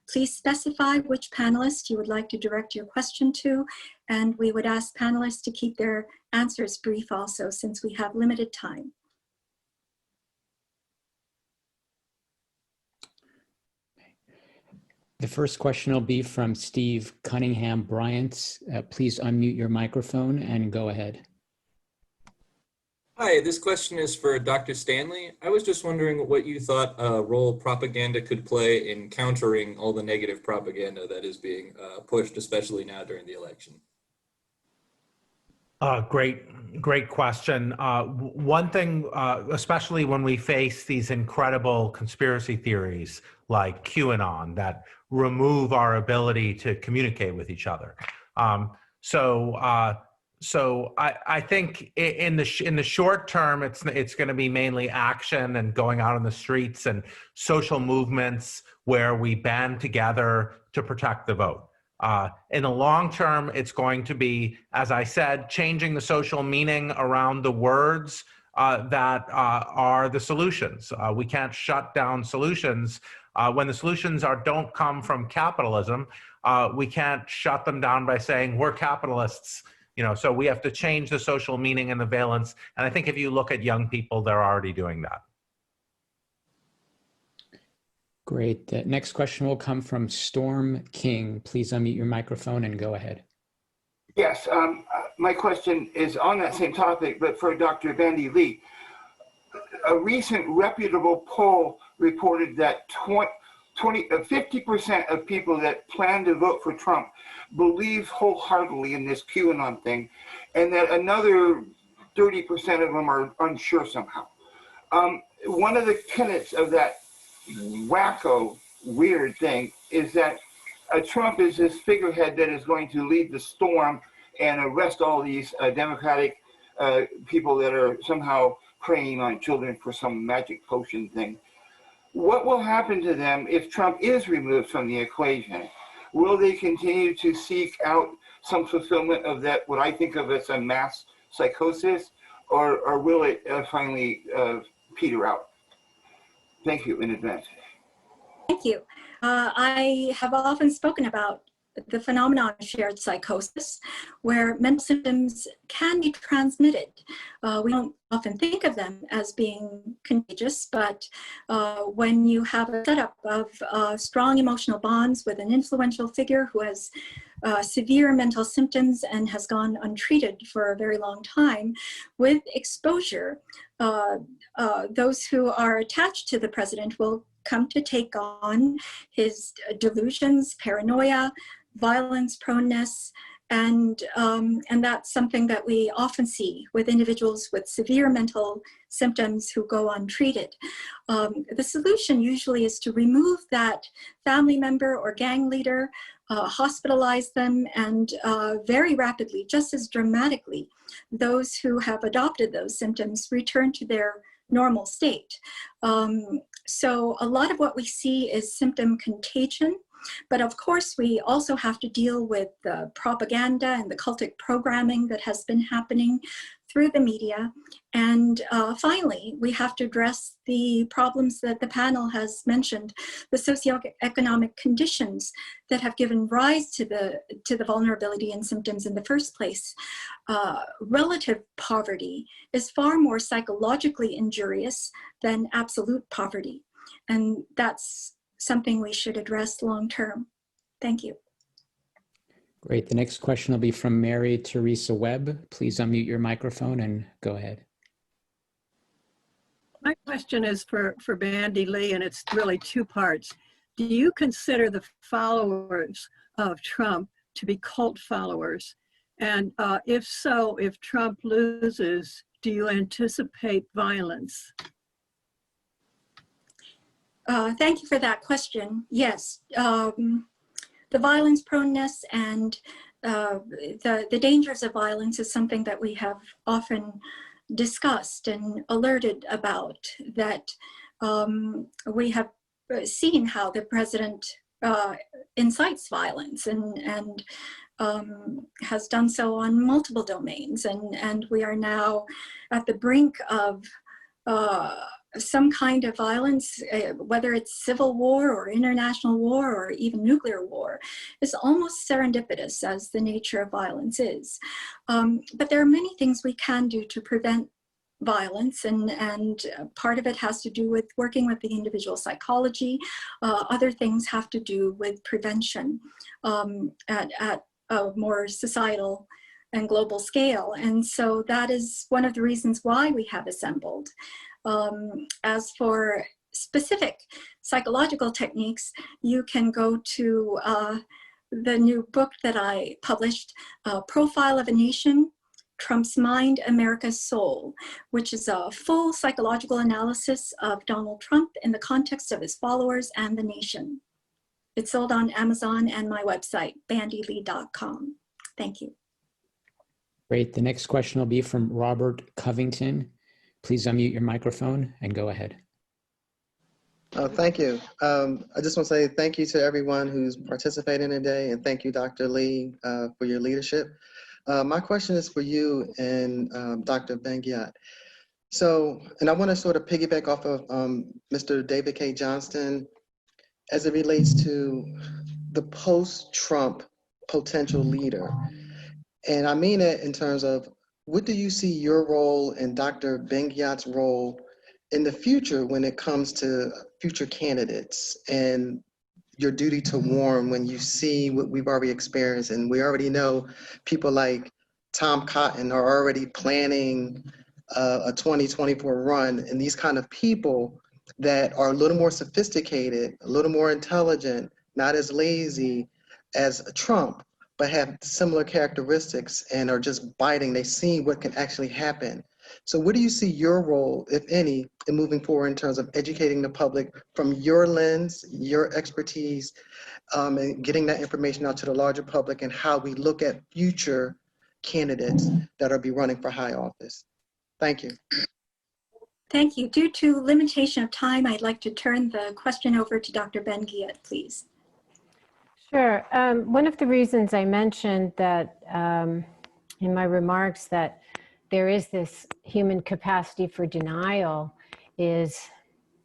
[SPEAKER 1] Please specify which panelist you would like to direct your question to. And we would ask panelists to keep their answers brief also, since we have limited time.
[SPEAKER 2] The first question will be from Steve Cunningham Bryant. Please unmute your microphone and go ahead.
[SPEAKER 4] Hi, this question is for Dr. Stanley. I was just wondering what you thought role propaganda could play in countering all the negative propaganda that is being pushed, especially now during the election.
[SPEAKER 15] Great question. One thing, especially when we face these incredible conspiracy theories like QAnon that remove our ability to communicate with each other. So I think in the short term, it's going to be mainly action and going out on the streets and social movements where we band together to protect the vote. In the long term, it's going to be, as I said, changing the social meaning around the words that are the solutions. We can't shut down solutions. When the solutions don't come from capitalism, we can't shut them down by saying we're capitalists. So we have to change the social meaning and the valence. And I think if you look at young people, they're already doing that.
[SPEAKER 2] Great. The next question will come from Storm King. Please unmute your microphone and go ahead.
[SPEAKER 5] Yes, my question is on that same topic, but for Dr. Bandy Lee. A recent reputable poll reported that 50% of people that plan to vote for Trump believe wholeheartedly in this QAnon thing, and that another 30% of them are unsure somehow. One of the tenets of that wacko, weird thing is that Trump is this figurehead that is going to lead the storm and arrest all these Democratic people that are somehow preying on children for some magic potion thing. What will happen to them if Trump is removed from the equation? Will they continue to seek out some fulfillment of that, what I think of as a mass psychosis, or will it finally peter out? Thank you in advance.
[SPEAKER 1] Thank you. I have often spoken about the phenomenon of shared psychosis, where mental symptoms can be transmitted. We don't often think of them as being contagious, but when you have a setup of strong emotional bonds with an influential figure who has severe mental symptoms and has gone untreated for a very long time, with exposure, those who are attached to the president will come to take on his delusions, paranoia, violence proneness, and that's something that we often see with individuals with severe mental symptoms who go untreated. The solution usually is to remove that family member or gang leader, hospitalize them, and very rapidly, just as dramatically, those who have adopted those symptoms return to their normal state. So a lot of what we see is symptom contagion. But of course, we also have to deal with the propaganda and the cultic programming that has been happening through the media. And finally, we have to address the problems that the panel has mentioned, the socioeconomic conditions that have given rise to the vulnerability and symptoms in the first place. Relative poverty is far more psychologically injurious than absolute poverty. And that's something we should address long term. Thank you.
[SPEAKER 2] Great. The next question will be from Mary Teresa Webb. Please unmute your microphone and go ahead.
[SPEAKER 7] My question is for Bandy Lee, and it's really two parts. Do you consider the followers of Trump to be cult followers? And if so, if Trump loses, do you anticipate violence?
[SPEAKER 1] Thank you for that question. Yes, the violence proneness and the dangers of violence is something that we have often discussed and alerted about, that We have seen how the president incites violence and has done so on multiple domains. And we are now at the brink of some kind of violence, whether it's civil war or international war or even nuclear war, is almost serendipitous as the nature of violence is. But there are many things we can do to prevent violence, and part of it has to do with working with the individual psychology. Other things have to do with prevention at a more societal and global scale. And so that is one of the reasons why we have assembled. As for specific psychological techniques, you can go to the new book that I published, Profile of a Nation, Trump's Mind, America's Soul, which is a full psychological analysis of Donald Trump in the context of his followers and the nation. It's sold on Amazon and my website, bandylee.com. Thank you.
[SPEAKER 2] Great. The next question will be from Robert Covington. Please unmute your microphone and go ahead.
[SPEAKER 6] Thank you. I just want to say thank you to everyone who's participating today, and thank you, Dr. Lee, for your leadership. My question is for you and Dr. Benguiat. So, and I want to sort of piggyback off of Mr. David K. Johnston as it relates to the post-Trump potential leader. And I mean it in terms of, what do you see your role and Dr. Benguiat's role in the future when it comes to future candidates and your duty to warn when you see what we've already experienced? And we already know people like Tom Cotton are already planning a 2024 run, and these kind of people that are a little more sophisticated, a little more intelligent, not as lazy as Trump, but have similar characteristics and are just biting. They see what can actually happen. So what do you see your role, if any, in moving forward in terms of educating the public from your lens, your expertise, and getting that information out to the larger public, and how we look at future candidates that will be running for high office? Thank you.
[SPEAKER 1] Thank you. Due to limitation of time, I'd like to turn the question over to Dr. Benguiat, please.
[SPEAKER 14] Sure. One of the reasons I mentioned that in my remarks that there is this human capacity for denial is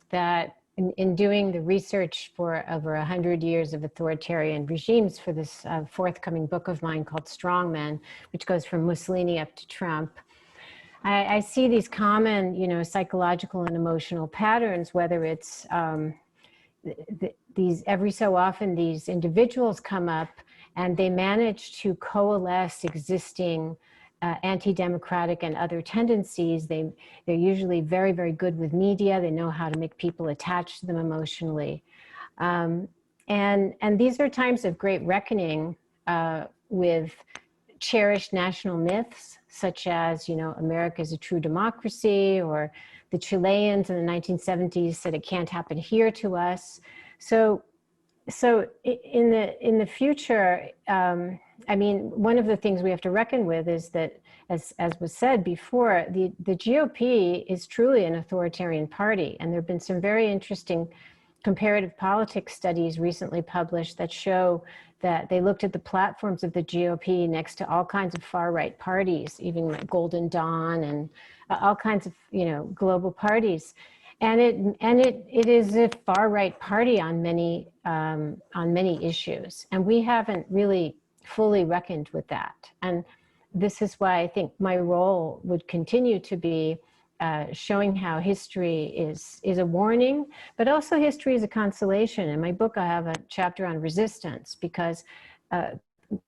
[SPEAKER 14] that in doing the research for over 100 years of authoritarian regimes for this forthcoming book of mine called Strongmen, which goes from Mussolini up to Trump, I see these common, psychological and emotional patterns, whether it's these, every so often these individuals come up and they manage to coalesce existing anti-democratic and other tendencies. They're usually very, very good with media. They know how to make people attached to them emotionally. And these are times of great reckoning with cherished national myths, such as, America is a true democracy, or the Chileans in the 1970s said it can't happen here to us. So in the future, one of the things we have to reckon with is that, as was said before, the GOP is truly an authoritarian party. And there have been some very interesting comparative politics studies recently published that show that they looked at the platforms of the GOP next to all kinds of far-right parties, even like Golden Dawn and all kinds of, global parties. And it is a far-right party on many issues. And we haven't really fully reckoned with that. And this is why I think my role would continue to be showing how history is a warning, but also history is a consolation. In my book, I have a chapter on resistance, because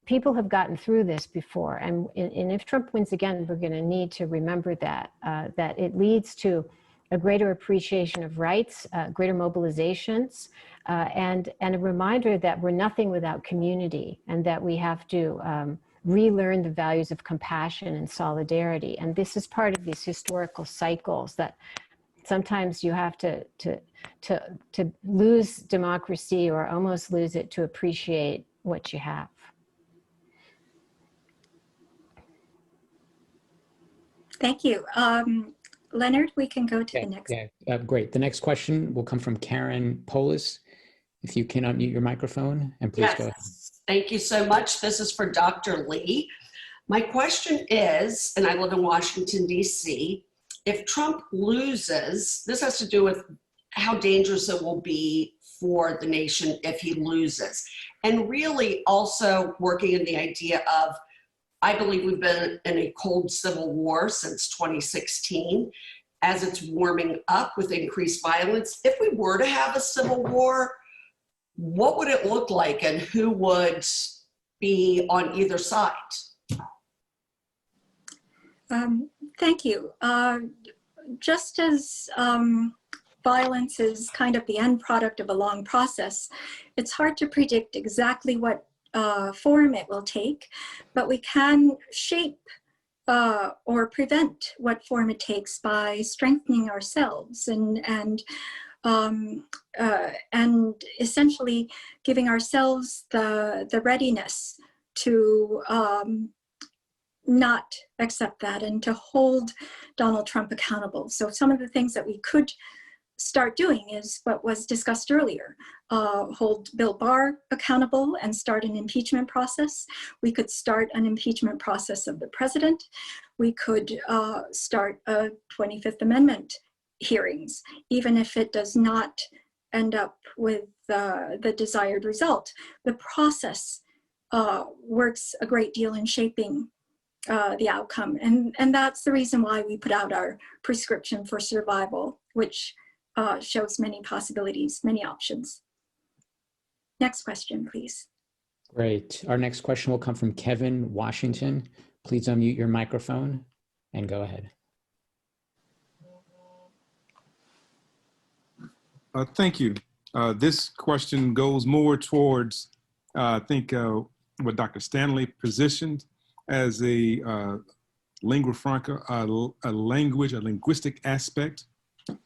[SPEAKER 14] people have gotten through this before. And if Trump wins again, we're going to need to remember that it leads to a greater appreciation of rights, greater mobilizations, and a reminder that we're nothing without community, and that we have to relearn the values of compassion and solidarity. And this is part of these historical cycles that sometimes you have to lose democracy or almost lose it to appreciate what you have.
[SPEAKER 1] Thank you. Leonard, we can go to the next.
[SPEAKER 2] Great. The next question will come from Karen Polis. If you can unmute your microphone, and please go ahead.
[SPEAKER 8] Thank you so much. This is for Dr. Lee. My question is, and I live in Washington, D.C., if Trump loses, this has to do with how dangerous it will be for the nation if he loses. And really also working in the idea of, I believe we've been in a cold civil war since 2016. As it's warming up with increased violence, if we were to have a civil war, what would it look like and who would be on either side?
[SPEAKER 1] Thank you. Just as violence is kind of the end product of a long process, it's hard to predict exactly what form it will take, but we can shape or prevent what form it takes by strengthening ourselves and essentially giving ourselves the readiness to not accept that and to hold Donald Trump accountable. So some of the things that we could start doing is what was discussed earlier. Hold Bill Barr accountable and start an impeachment process. We could start an impeachment process of the president. We could start a 25th Amendment hearings, even if it does not end up with the desired result. The process works a great deal in shaping the outcome. And that's the reason why we put out our prescription for survival, which shows many possibilities, many options. Next question, please.
[SPEAKER 2] Great. Our next question will come from Kevin Washington. Please unmute your microphone and go ahead.
[SPEAKER 9] Thank you. This question goes more towards, I think, what Dr. Stanley positioned as a lingua franca, a linguistic aspect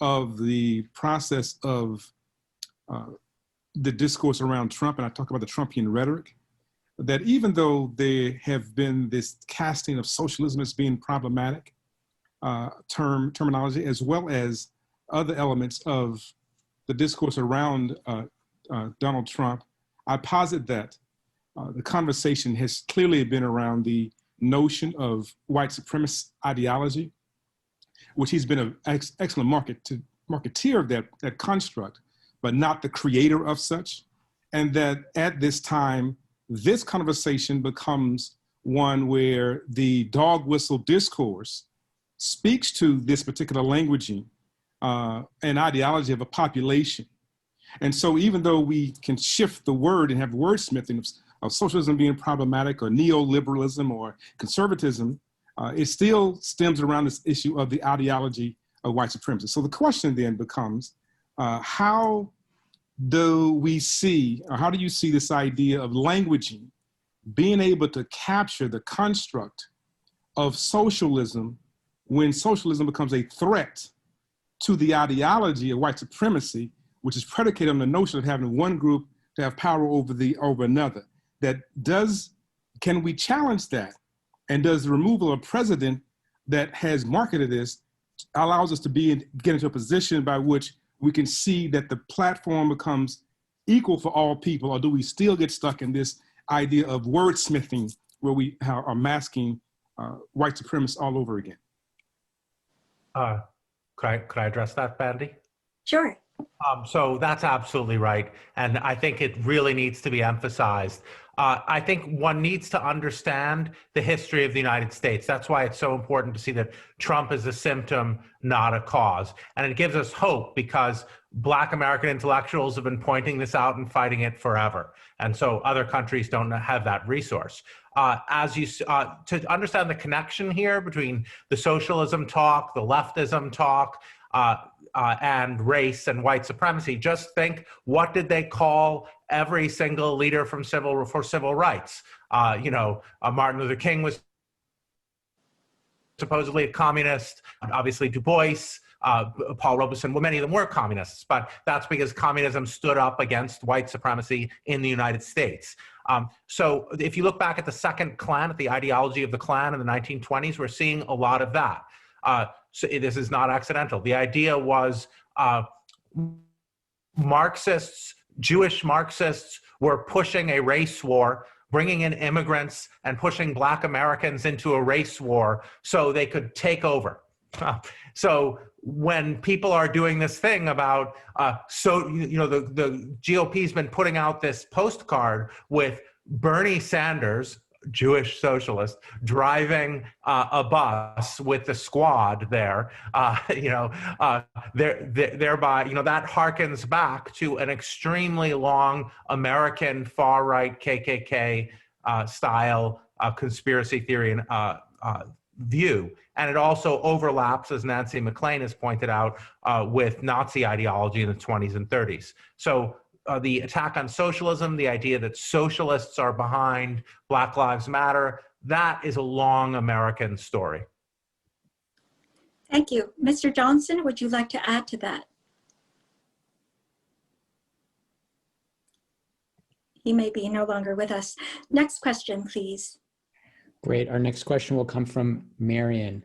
[SPEAKER 9] of the process of the discourse around Trump, and I talk about the Trumpian rhetoric, that even though there have been this casting of socialism as being problematic terminology, as well as other elements of the discourse around Donald Trump, I posit that the conversation has clearly been around the notion of white supremacist ideology, which he's been an excellent marketeer of that construct, but not the creator of such. And that at this time, this conversation becomes one where the dog whistle discourse speaks to this particular languaging and ideology of a population. And so even though we can shift the word and have wordsmithing of socialism being problematic or neoliberalism or conservatism, it still stems around this issue of the ideology of white supremacy. So the question then becomes, how do we see, or how do you see this idea of languaging being able to capture the construct of socialism when socialism becomes a threat to the ideology of white supremacy, which is predicated on the notion of having one group to have power over another? Can we challenge that? And does the removal of a president that has marketed this allows us to get into a position by which we can see that the platform becomes equal for all people, or do we still get stuck in this idea of wordsmithing where we are masking white supremacists all over again?
[SPEAKER 15] Could I address that, Bandy?
[SPEAKER 1] Sure.
[SPEAKER 15] So that's absolutely right. And I think it really needs to be emphasized. I think one needs to understand the history of the United States. That's why it's so important to see that Trump is a symptom, not a cause. And it gives us hope because Black American intellectuals have been pointing this out and fighting it forever. And so other countries don't have that resource. To understand the connection here between the socialism talk, the leftism talk, and race and white supremacy, just think, what did they call every single leader for civil rights? Martin Luther King was supposedly a communist, obviously Du Bois, Paul Robeson, well, many of them were communists, but that's because communism stood up against white supremacy in the United States. So if you look back at the second Klan, at the ideology of the Klan in the 1920s, we're seeing a lot of that. So this is not accidental. The idea was Marxists, Jewish Marxists, were pushing a race war, bringing in immigrants and pushing Black Americans into a race war so they could take over. So when people are doing this thing about, the GOP's been putting out this postcard with Bernie Sanders, Jewish socialist, driving a bus with the squad there, thereby, that harkens back to an extremely long American far-right KKK style conspiracy theory and view. And it also overlaps, as Nancy McLean has pointed out, with Nazi ideology in the 20s and 30s. So the attack on socialism, the idea that socialists are behind Black Lives Matter, that is a long American story.
[SPEAKER 1] Thank you. Mr. Johnson, would you like to add to that? He may be no longer with us. Next question, please.
[SPEAKER 2] Great. Our next question will come from Marion.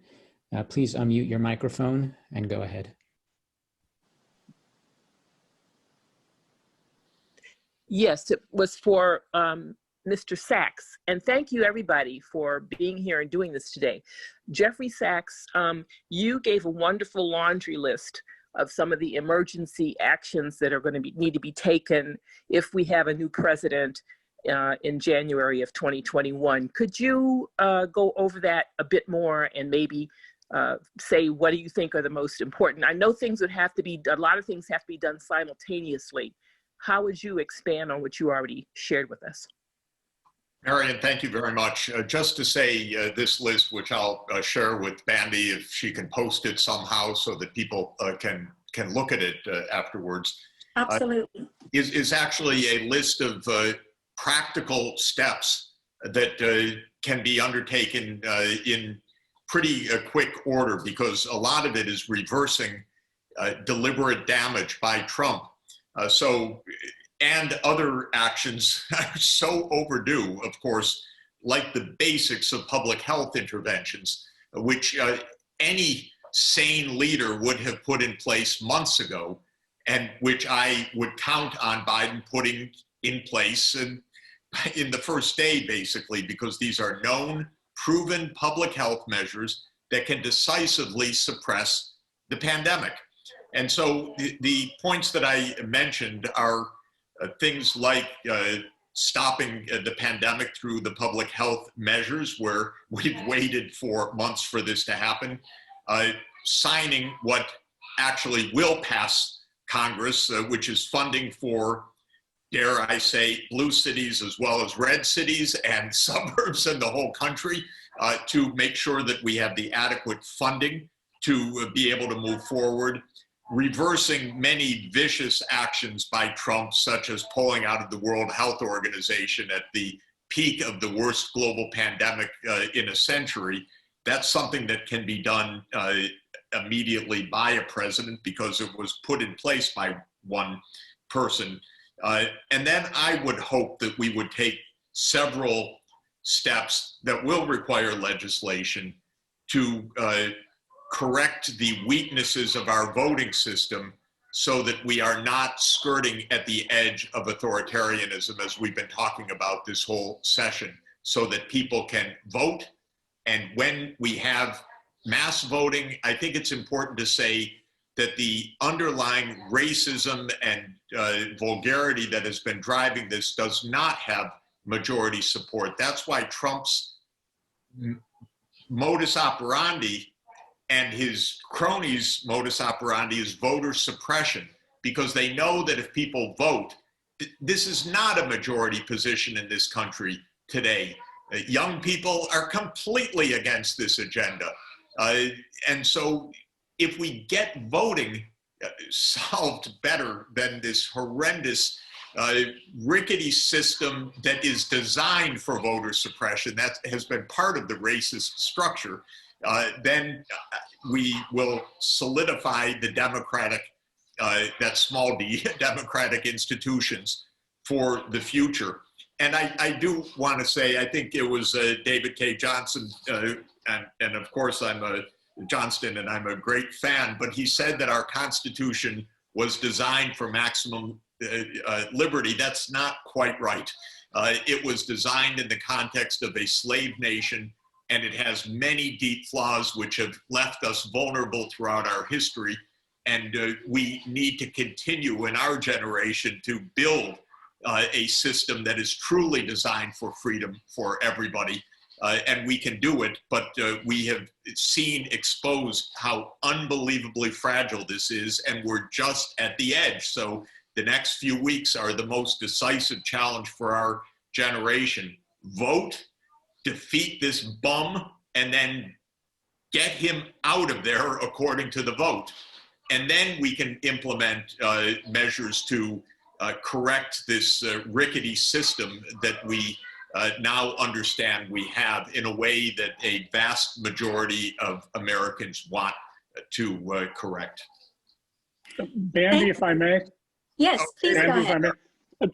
[SPEAKER 2] Please unmute your microphone and go ahead.
[SPEAKER 10] Yes, it was for Mr. Sachs. And thank you, everybody, for being here and doing this today. Jeffrey Sachs, you gave a wonderful laundry list of some of the emergency actions that are going to need to be taken if we have a new president in January of 2021. Could you go over that a bit more and maybe say what do you think are the most important? I know things would have to be, a lot of things have to be done simultaneously. How would you expand on what you already shared with us?
[SPEAKER 11] Marion, thank you very much. Just to say this list, which I'll share with Bandy if she can post it somehow so that people can look at it afterwards.
[SPEAKER 1] Absolutely.
[SPEAKER 11] Is actually a list of practical steps that can be undertaken in pretty quick order, because a lot of it is reversing deliberate damage by Trump. And other actions are so overdue, of course, like the basics of public health interventions, which any sane leader would have put in place months ago, and which I would count on Biden putting in place in the first day, basically, because these are known, proven public health measures that can decisively suppress the pandemic. And so the points that I mentioned are things like stopping the pandemic through the public health measures, where we've waited for months for this to happen, signing what actually will pass Congress, which is funding for, dare I say, blue cities as well as red cities and suburbs in the whole country, to make sure that we have the adequate funding to be able to move forward, reversing many vicious actions by Trump, such as pulling out of the World Health Organization at the peak of the worst global pandemic in a century. That's something that can be done immediately by a president because it was put in place by one person. And then I would hope that we would take several steps that will require legislation to correct the weaknesses of our voting system so that we are not skirting at the edge of authoritarianism, as we've been talking about this whole session, so that people can vote. And when we have mass voting, I think it's important to say that the underlying racism and vulgarity that has been driving this does not have majority support. That's why Trump's modus operandi and his cronies' modus operandi is voter suppression, because they know that if people vote, this is not a majority position in this country today. Young people are completely against this agenda. And so if we get voting solved better than this horrendous rickety system that is designed for voter suppression, that has been part of the racist structure, then we will solidify the democratic, that small d, democratic institutions for the future. And I do want to say, I think it was David K. Johnson, and of course I'm Johnston, and I'm a great fan, but he said that our Constitution was designed for maximum liberty. That's not quite right. It was designed in the context of a slave nation, and it has many deep flaws which have left us vulnerable throughout our history. And we need to continue in our generation to build a system that is truly designed for freedom for everybody. And we can do it, but we have seen exposed how unbelievably fragile this is, and we're just at the edge. So the next few weeks are the most decisive challenge for our generation. Vote, defeat this bum, and then get him out of there according to the vote. And then we can implement measures to correct this rickety system that we now understand we have in a way that a vast majority of Americans want to correct.
[SPEAKER 18] Bandy, if I may.
[SPEAKER 1] Yes, please go
[SPEAKER 18] Bandy, if I
[SPEAKER 1] ahead.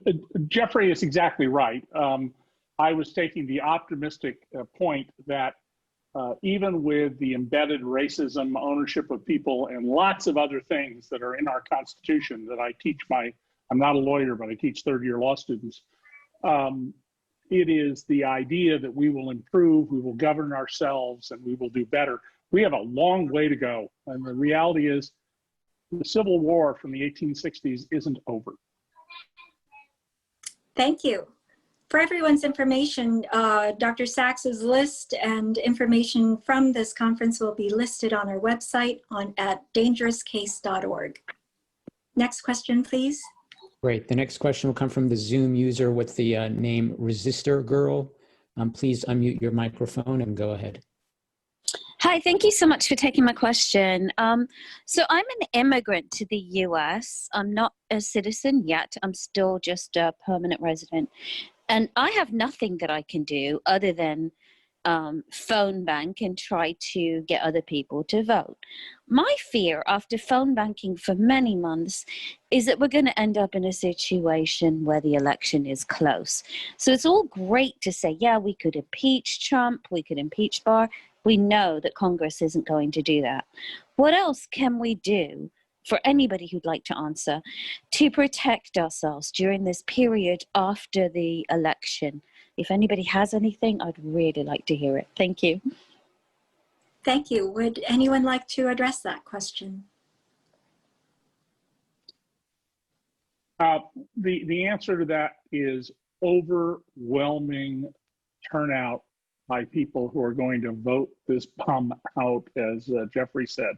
[SPEAKER 18] may. Jeffrey is exactly right. I was taking the optimistic point that even with the embedded racism, ownership of people, and lots of other things that are in our Constitution that I teach I'm not a lawyer, but I teach third-year law students. It is the idea that we will improve, we will govern ourselves, and we will do better. We have a long way to go. And the reality is the Civil War from the 1860s isn't over.
[SPEAKER 1] Thank you. For everyone's information, Dr. Sachs's list and information from this conference will be listed on our website at dangerouscase.org. Next question, please.
[SPEAKER 2] Great. The next question will come from the Zoom user with the name Resistor Girl. Please unmute your microphone and go ahead.
[SPEAKER 12] Hi, thank you so much for taking my question. So I'm an immigrant to the US. I'm not a citizen yet. I'm still just a permanent resident. And I have nothing that I can do other than phone bank and try to get other people to vote. My fear after phone banking for many months is that we're going to end up in a situation where the election is close. So it's all great to say, yeah, we could impeach Trump, we could impeach Barr. We know that Congress isn't going to do that. What else can we do, for anybody who'd like to answer, to protect ourselves during this period after the election? If anybody has anything, I'd really like to hear it. Thank you.
[SPEAKER 1] Thank you. Would anyone like to address that question?
[SPEAKER 18] The answer to that is overwhelming turnout by people who are going to vote this bum out, as Jeffrey said.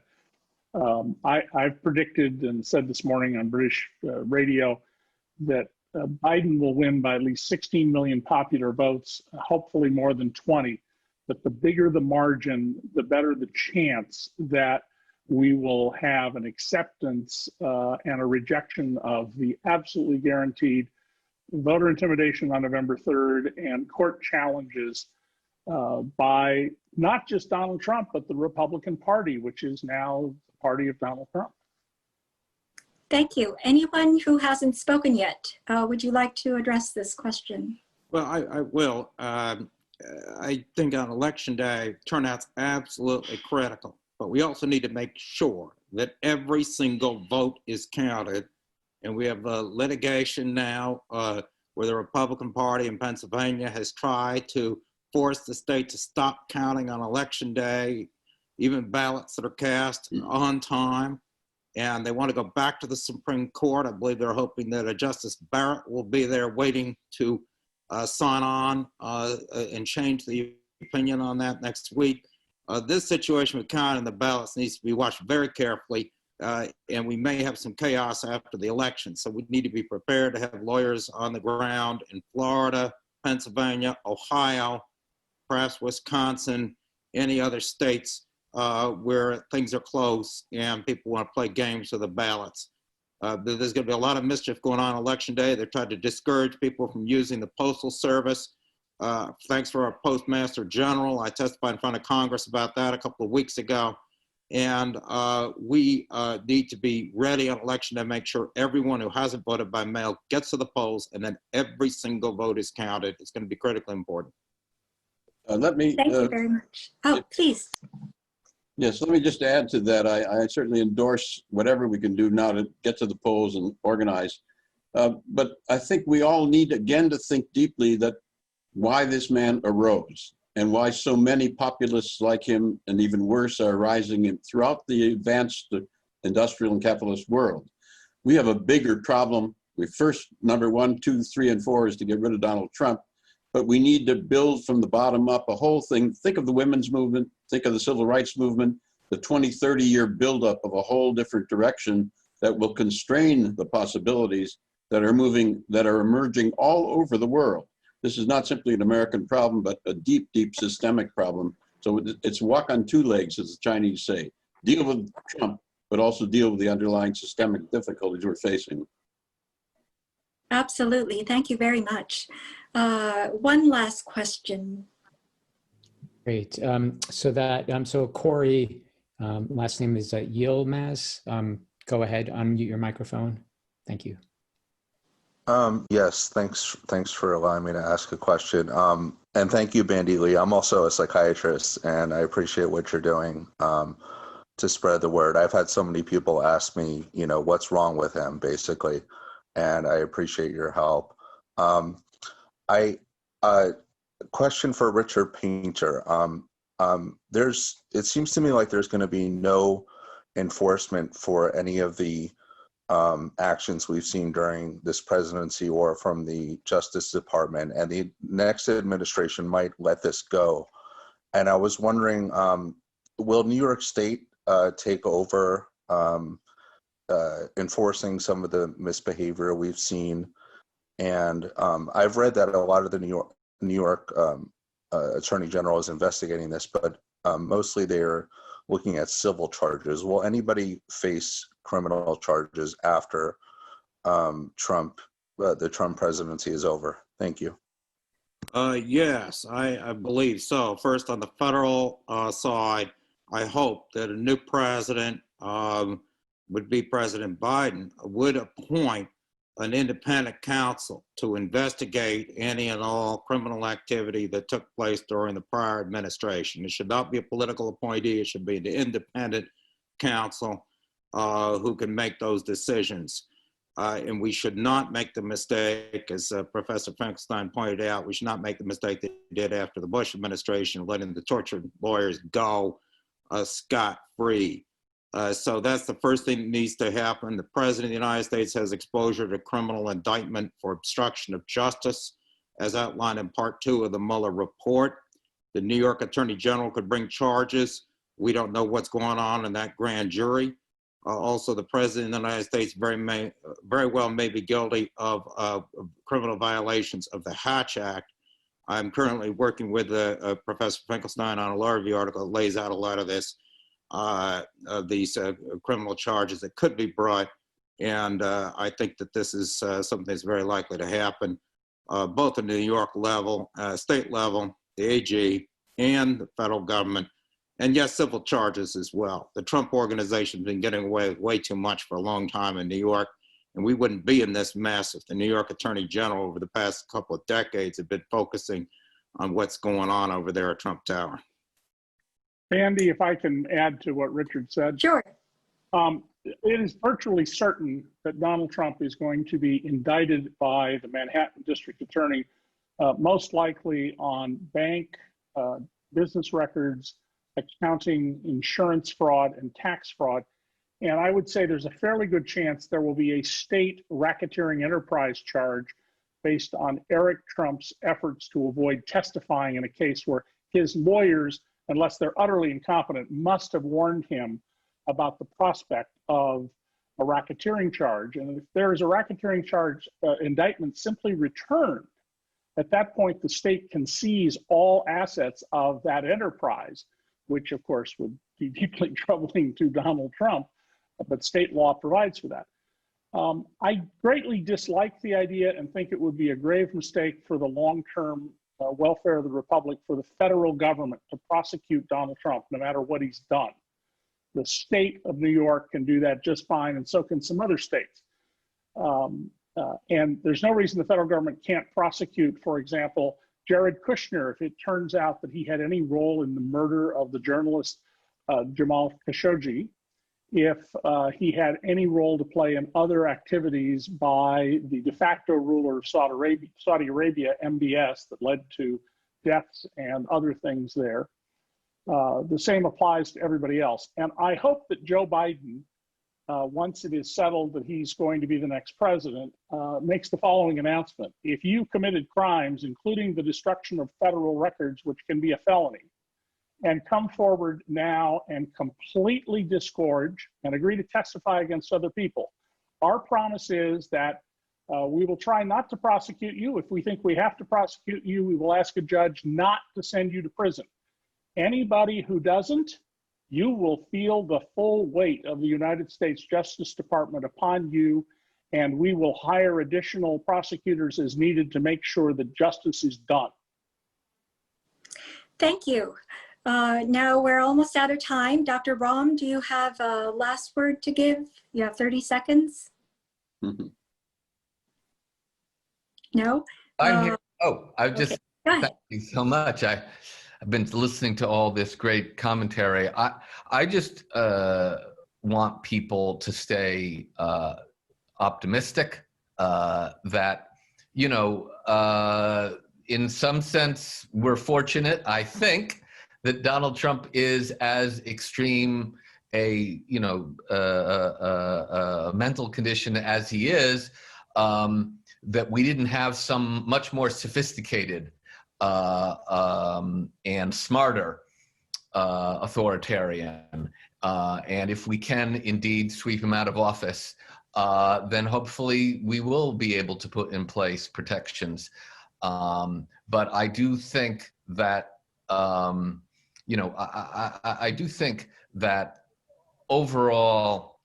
[SPEAKER 18] I've predicted and said this morning on British radio that Biden will win by at least 16 million popular votes, hopefully more than 20. But the bigger the margin, the better the chance that we will have an acceptance and a rejection of the absolutely guaranteed voter intimidation on November 3rd and court challenges by not just Donald Trump, but the Republican Party, which is now the party of Donald Trump.
[SPEAKER 1] Thank you. Anyone who hasn't spoken yet, would you like to address this question?
[SPEAKER 13] Well, I will. I think on election day, turnout's absolutely critical, but we also need to make sure that every single vote is counted. And we have litigation now where the Republican Party in Pennsylvania has tried to force the state to stop counting on election day, even ballots that are cast on time. And they want to go back to the Supreme Court. I believe they're hoping that Justice Barrett will be there waiting to sign on and change the opinion on that next week. This situation with counting the ballots needs to be watched very carefully, and we may have some chaos after the election. So we need to be prepared to have lawyers on the ground in Florida, Pennsylvania, Ohio, perhaps Wisconsin, any other states where things are close and people want to play games with the ballots. There's going to be a lot of mischief going on election day. They're trying to discourage people from using the Postal Service. Thanks for our Postmaster General. I testified in front of Congress about that a couple of weeks ago. And we need to be ready on election day to make sure everyone who hasn't voted by mail gets to the polls, and then every single vote is counted. It's going to be critically important.
[SPEAKER 1] Thank you very much. Oh, please.
[SPEAKER 16] Yes, let me just add to that. I certainly endorse whatever we can do now to get to the polls and organize. But I think we all need again to think deeply that why this man arose and why so many populists like him and even worse are rising throughout the advanced industrial and capitalist world. We have a bigger problem. We first, number 1, 2, 3, and 4 is to get rid of Donald Trump. But we need to build from the bottom up a whole thing. Think of the women's movement, think of the civil rights movement, the 20, 30-year buildup of a whole different direction that will constrain the possibilities that are emerging all over the world. This is not simply an American problem, but a deep, deep systemic problem. So it's walk on 2 legs, as the Chinese say. Deal with Trump, but also deal with the underlying systemic difficulties we're facing.
[SPEAKER 1] Absolutely. Thank you very much. One last question.
[SPEAKER 2] Great. So Corey, last name is Yilmaz. Go ahead, unmute your microphone. Thank you.
[SPEAKER 17] Yes, thanks for allowing me to ask a question. And thank you, Bandy Lee. I'm also a psychiatrist, and I appreciate what you're doing to spread the word. I've had so many people ask me, what's wrong with him, basically, and I appreciate your help. Question for Richard Painter. It seems to me like there's going to be no enforcement for any of the actions we've seen during this presidency or from the Justice Department, and the next administration might let this go. And I was wondering, will New York State take over enforcing some of the misbehavior we've seen? And I've read that a lot of the New York Attorney General is investigating this, but mostly they're looking at civil charges. Will anybody face criminal charges after the Trump presidency is over? Thank you.
[SPEAKER 13] Yes, I believe so. First, on the federal side, I hope that a new president, would be President Biden, would appoint an independent counsel to investigate any and all criminal activity that took place during the prior administration. It should not be a political appointee. It should be an independent counsel who can make those decisions. And we should not make the mistake, as Professor Finkelstein pointed out, we should not make the mistake that we did after the Bush administration, letting the tortured lawyers go scot-free. So that's the first thing that needs to happen. The President of the United States has exposure to criminal indictment for obstruction of justice, as outlined in Part 2 of the Mueller report. The New York Attorney General could bring charges. We don't know what's going on in that grand jury. Also, the President of the United States very well may be guilty of criminal violations of the Hatch Act. I'm currently working with Professor Finkelstein on a law review article that lays out a lot of this. These criminal charges that could be brought, and I think that this is something that's very likely to happen, both at the New York level, state level, the AG, and the federal government, and yes, civil charges as well. The Trump organization has been getting away with way too much for a long time in New York, and we wouldn't be in this mess if the New York Attorney General over the past couple of decades had been focusing on what's going on over there at Trump Tower.
[SPEAKER 18] Andy, if I can add to what Richard said.
[SPEAKER 1] Sure.
[SPEAKER 18] It is virtually certain that Donald Trump is going to be indicted by the Manhattan District Attorney, most likely on bank, business records, accounting, insurance fraud, and tax fraud. And I would say there's a fairly good chance there will be a state racketeering enterprise charge based on Eric Trump's efforts to avoid testifying in a case where his lawyers, unless they're utterly incompetent, must have warned him about the prospect of a racketeering charge. And if there is a racketeering charge indictment simply returned, at that point, the state can seize all assets of that enterprise, which of course would be deeply troubling to Donald Trump, but state law provides for that. I greatly dislike the idea and think it would be a grave mistake for the long-term welfare of the republic for the federal government to prosecute Donald Trump, no matter what he's done. The state of New York can do that just fine, and so can some other states. And there's no reason the federal government can't prosecute, for example, Jared Kushner, if it turns out that he had any role in the murder of the journalist Jamal Khashoggi, if he had any role to play in other activities by the de facto ruler of Saudi Arabia, MBS, that led to deaths and other things there. The same applies to everybody else. And I hope that Joe Biden, once it is settled that he's going to be the next president, makes the following announcement. If you committed crimes, including the destruction of federal records, which can be a felony, and come forward now and completely disgorge and agree to testify against other people, our promise is that we will try not to prosecute you. If we think we have to prosecute you, we will ask a judge not to send you to prison. Anybody who doesn't, you will feel the full weight of the United States Justice Department upon you, and we will hire additional prosecutors as needed to make sure that justice is done.
[SPEAKER 1] Thank you. Now we're almost out of time. Dr. Ram, do you have a last word to give? You have 30 seconds. No?
[SPEAKER 3] I'm here. Oh, I just,
[SPEAKER 1] okay. Go ahead.
[SPEAKER 3] thank you so much. I've been listening to all this great commentary. I just want people to stay optimistic that, you know, in some sense, we're fortunate, I think, that Donald Trump is as extreme a, you know, mental condition as he is, that we didn't have some much more sophisticated and smarter authoritarian. And if we can indeed sweep him out of office, then hopefully we will be able to put in place protections. But I do think that, you know, I do think that overall,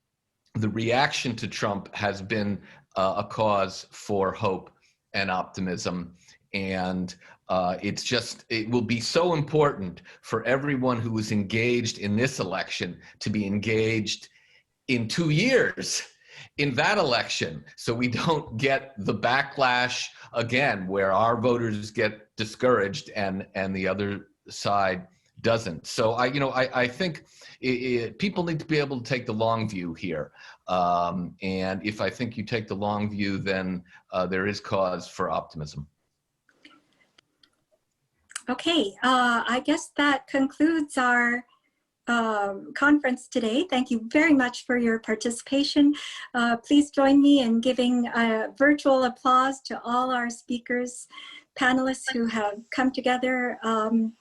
[SPEAKER 3] the reaction to Trump has been a cause for hope and optimism. And it will be so important for everyone who is engaged in this election to be engaged in 2 years in that election, so we don't get the backlash again where our voters get discouraged and the other side doesn't. So I think people need to be able to take the long view here. And if I think you take the long view, then there is cause for optimism.
[SPEAKER 1] Okay, I guess that concludes our conference today. Thank you very much for your participation. Please join me in giving a virtual applause to all our speakers, panelists who have come together on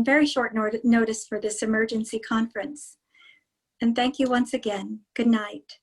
[SPEAKER 1] very short notice for this emergency conference. And thank you once again. Good night.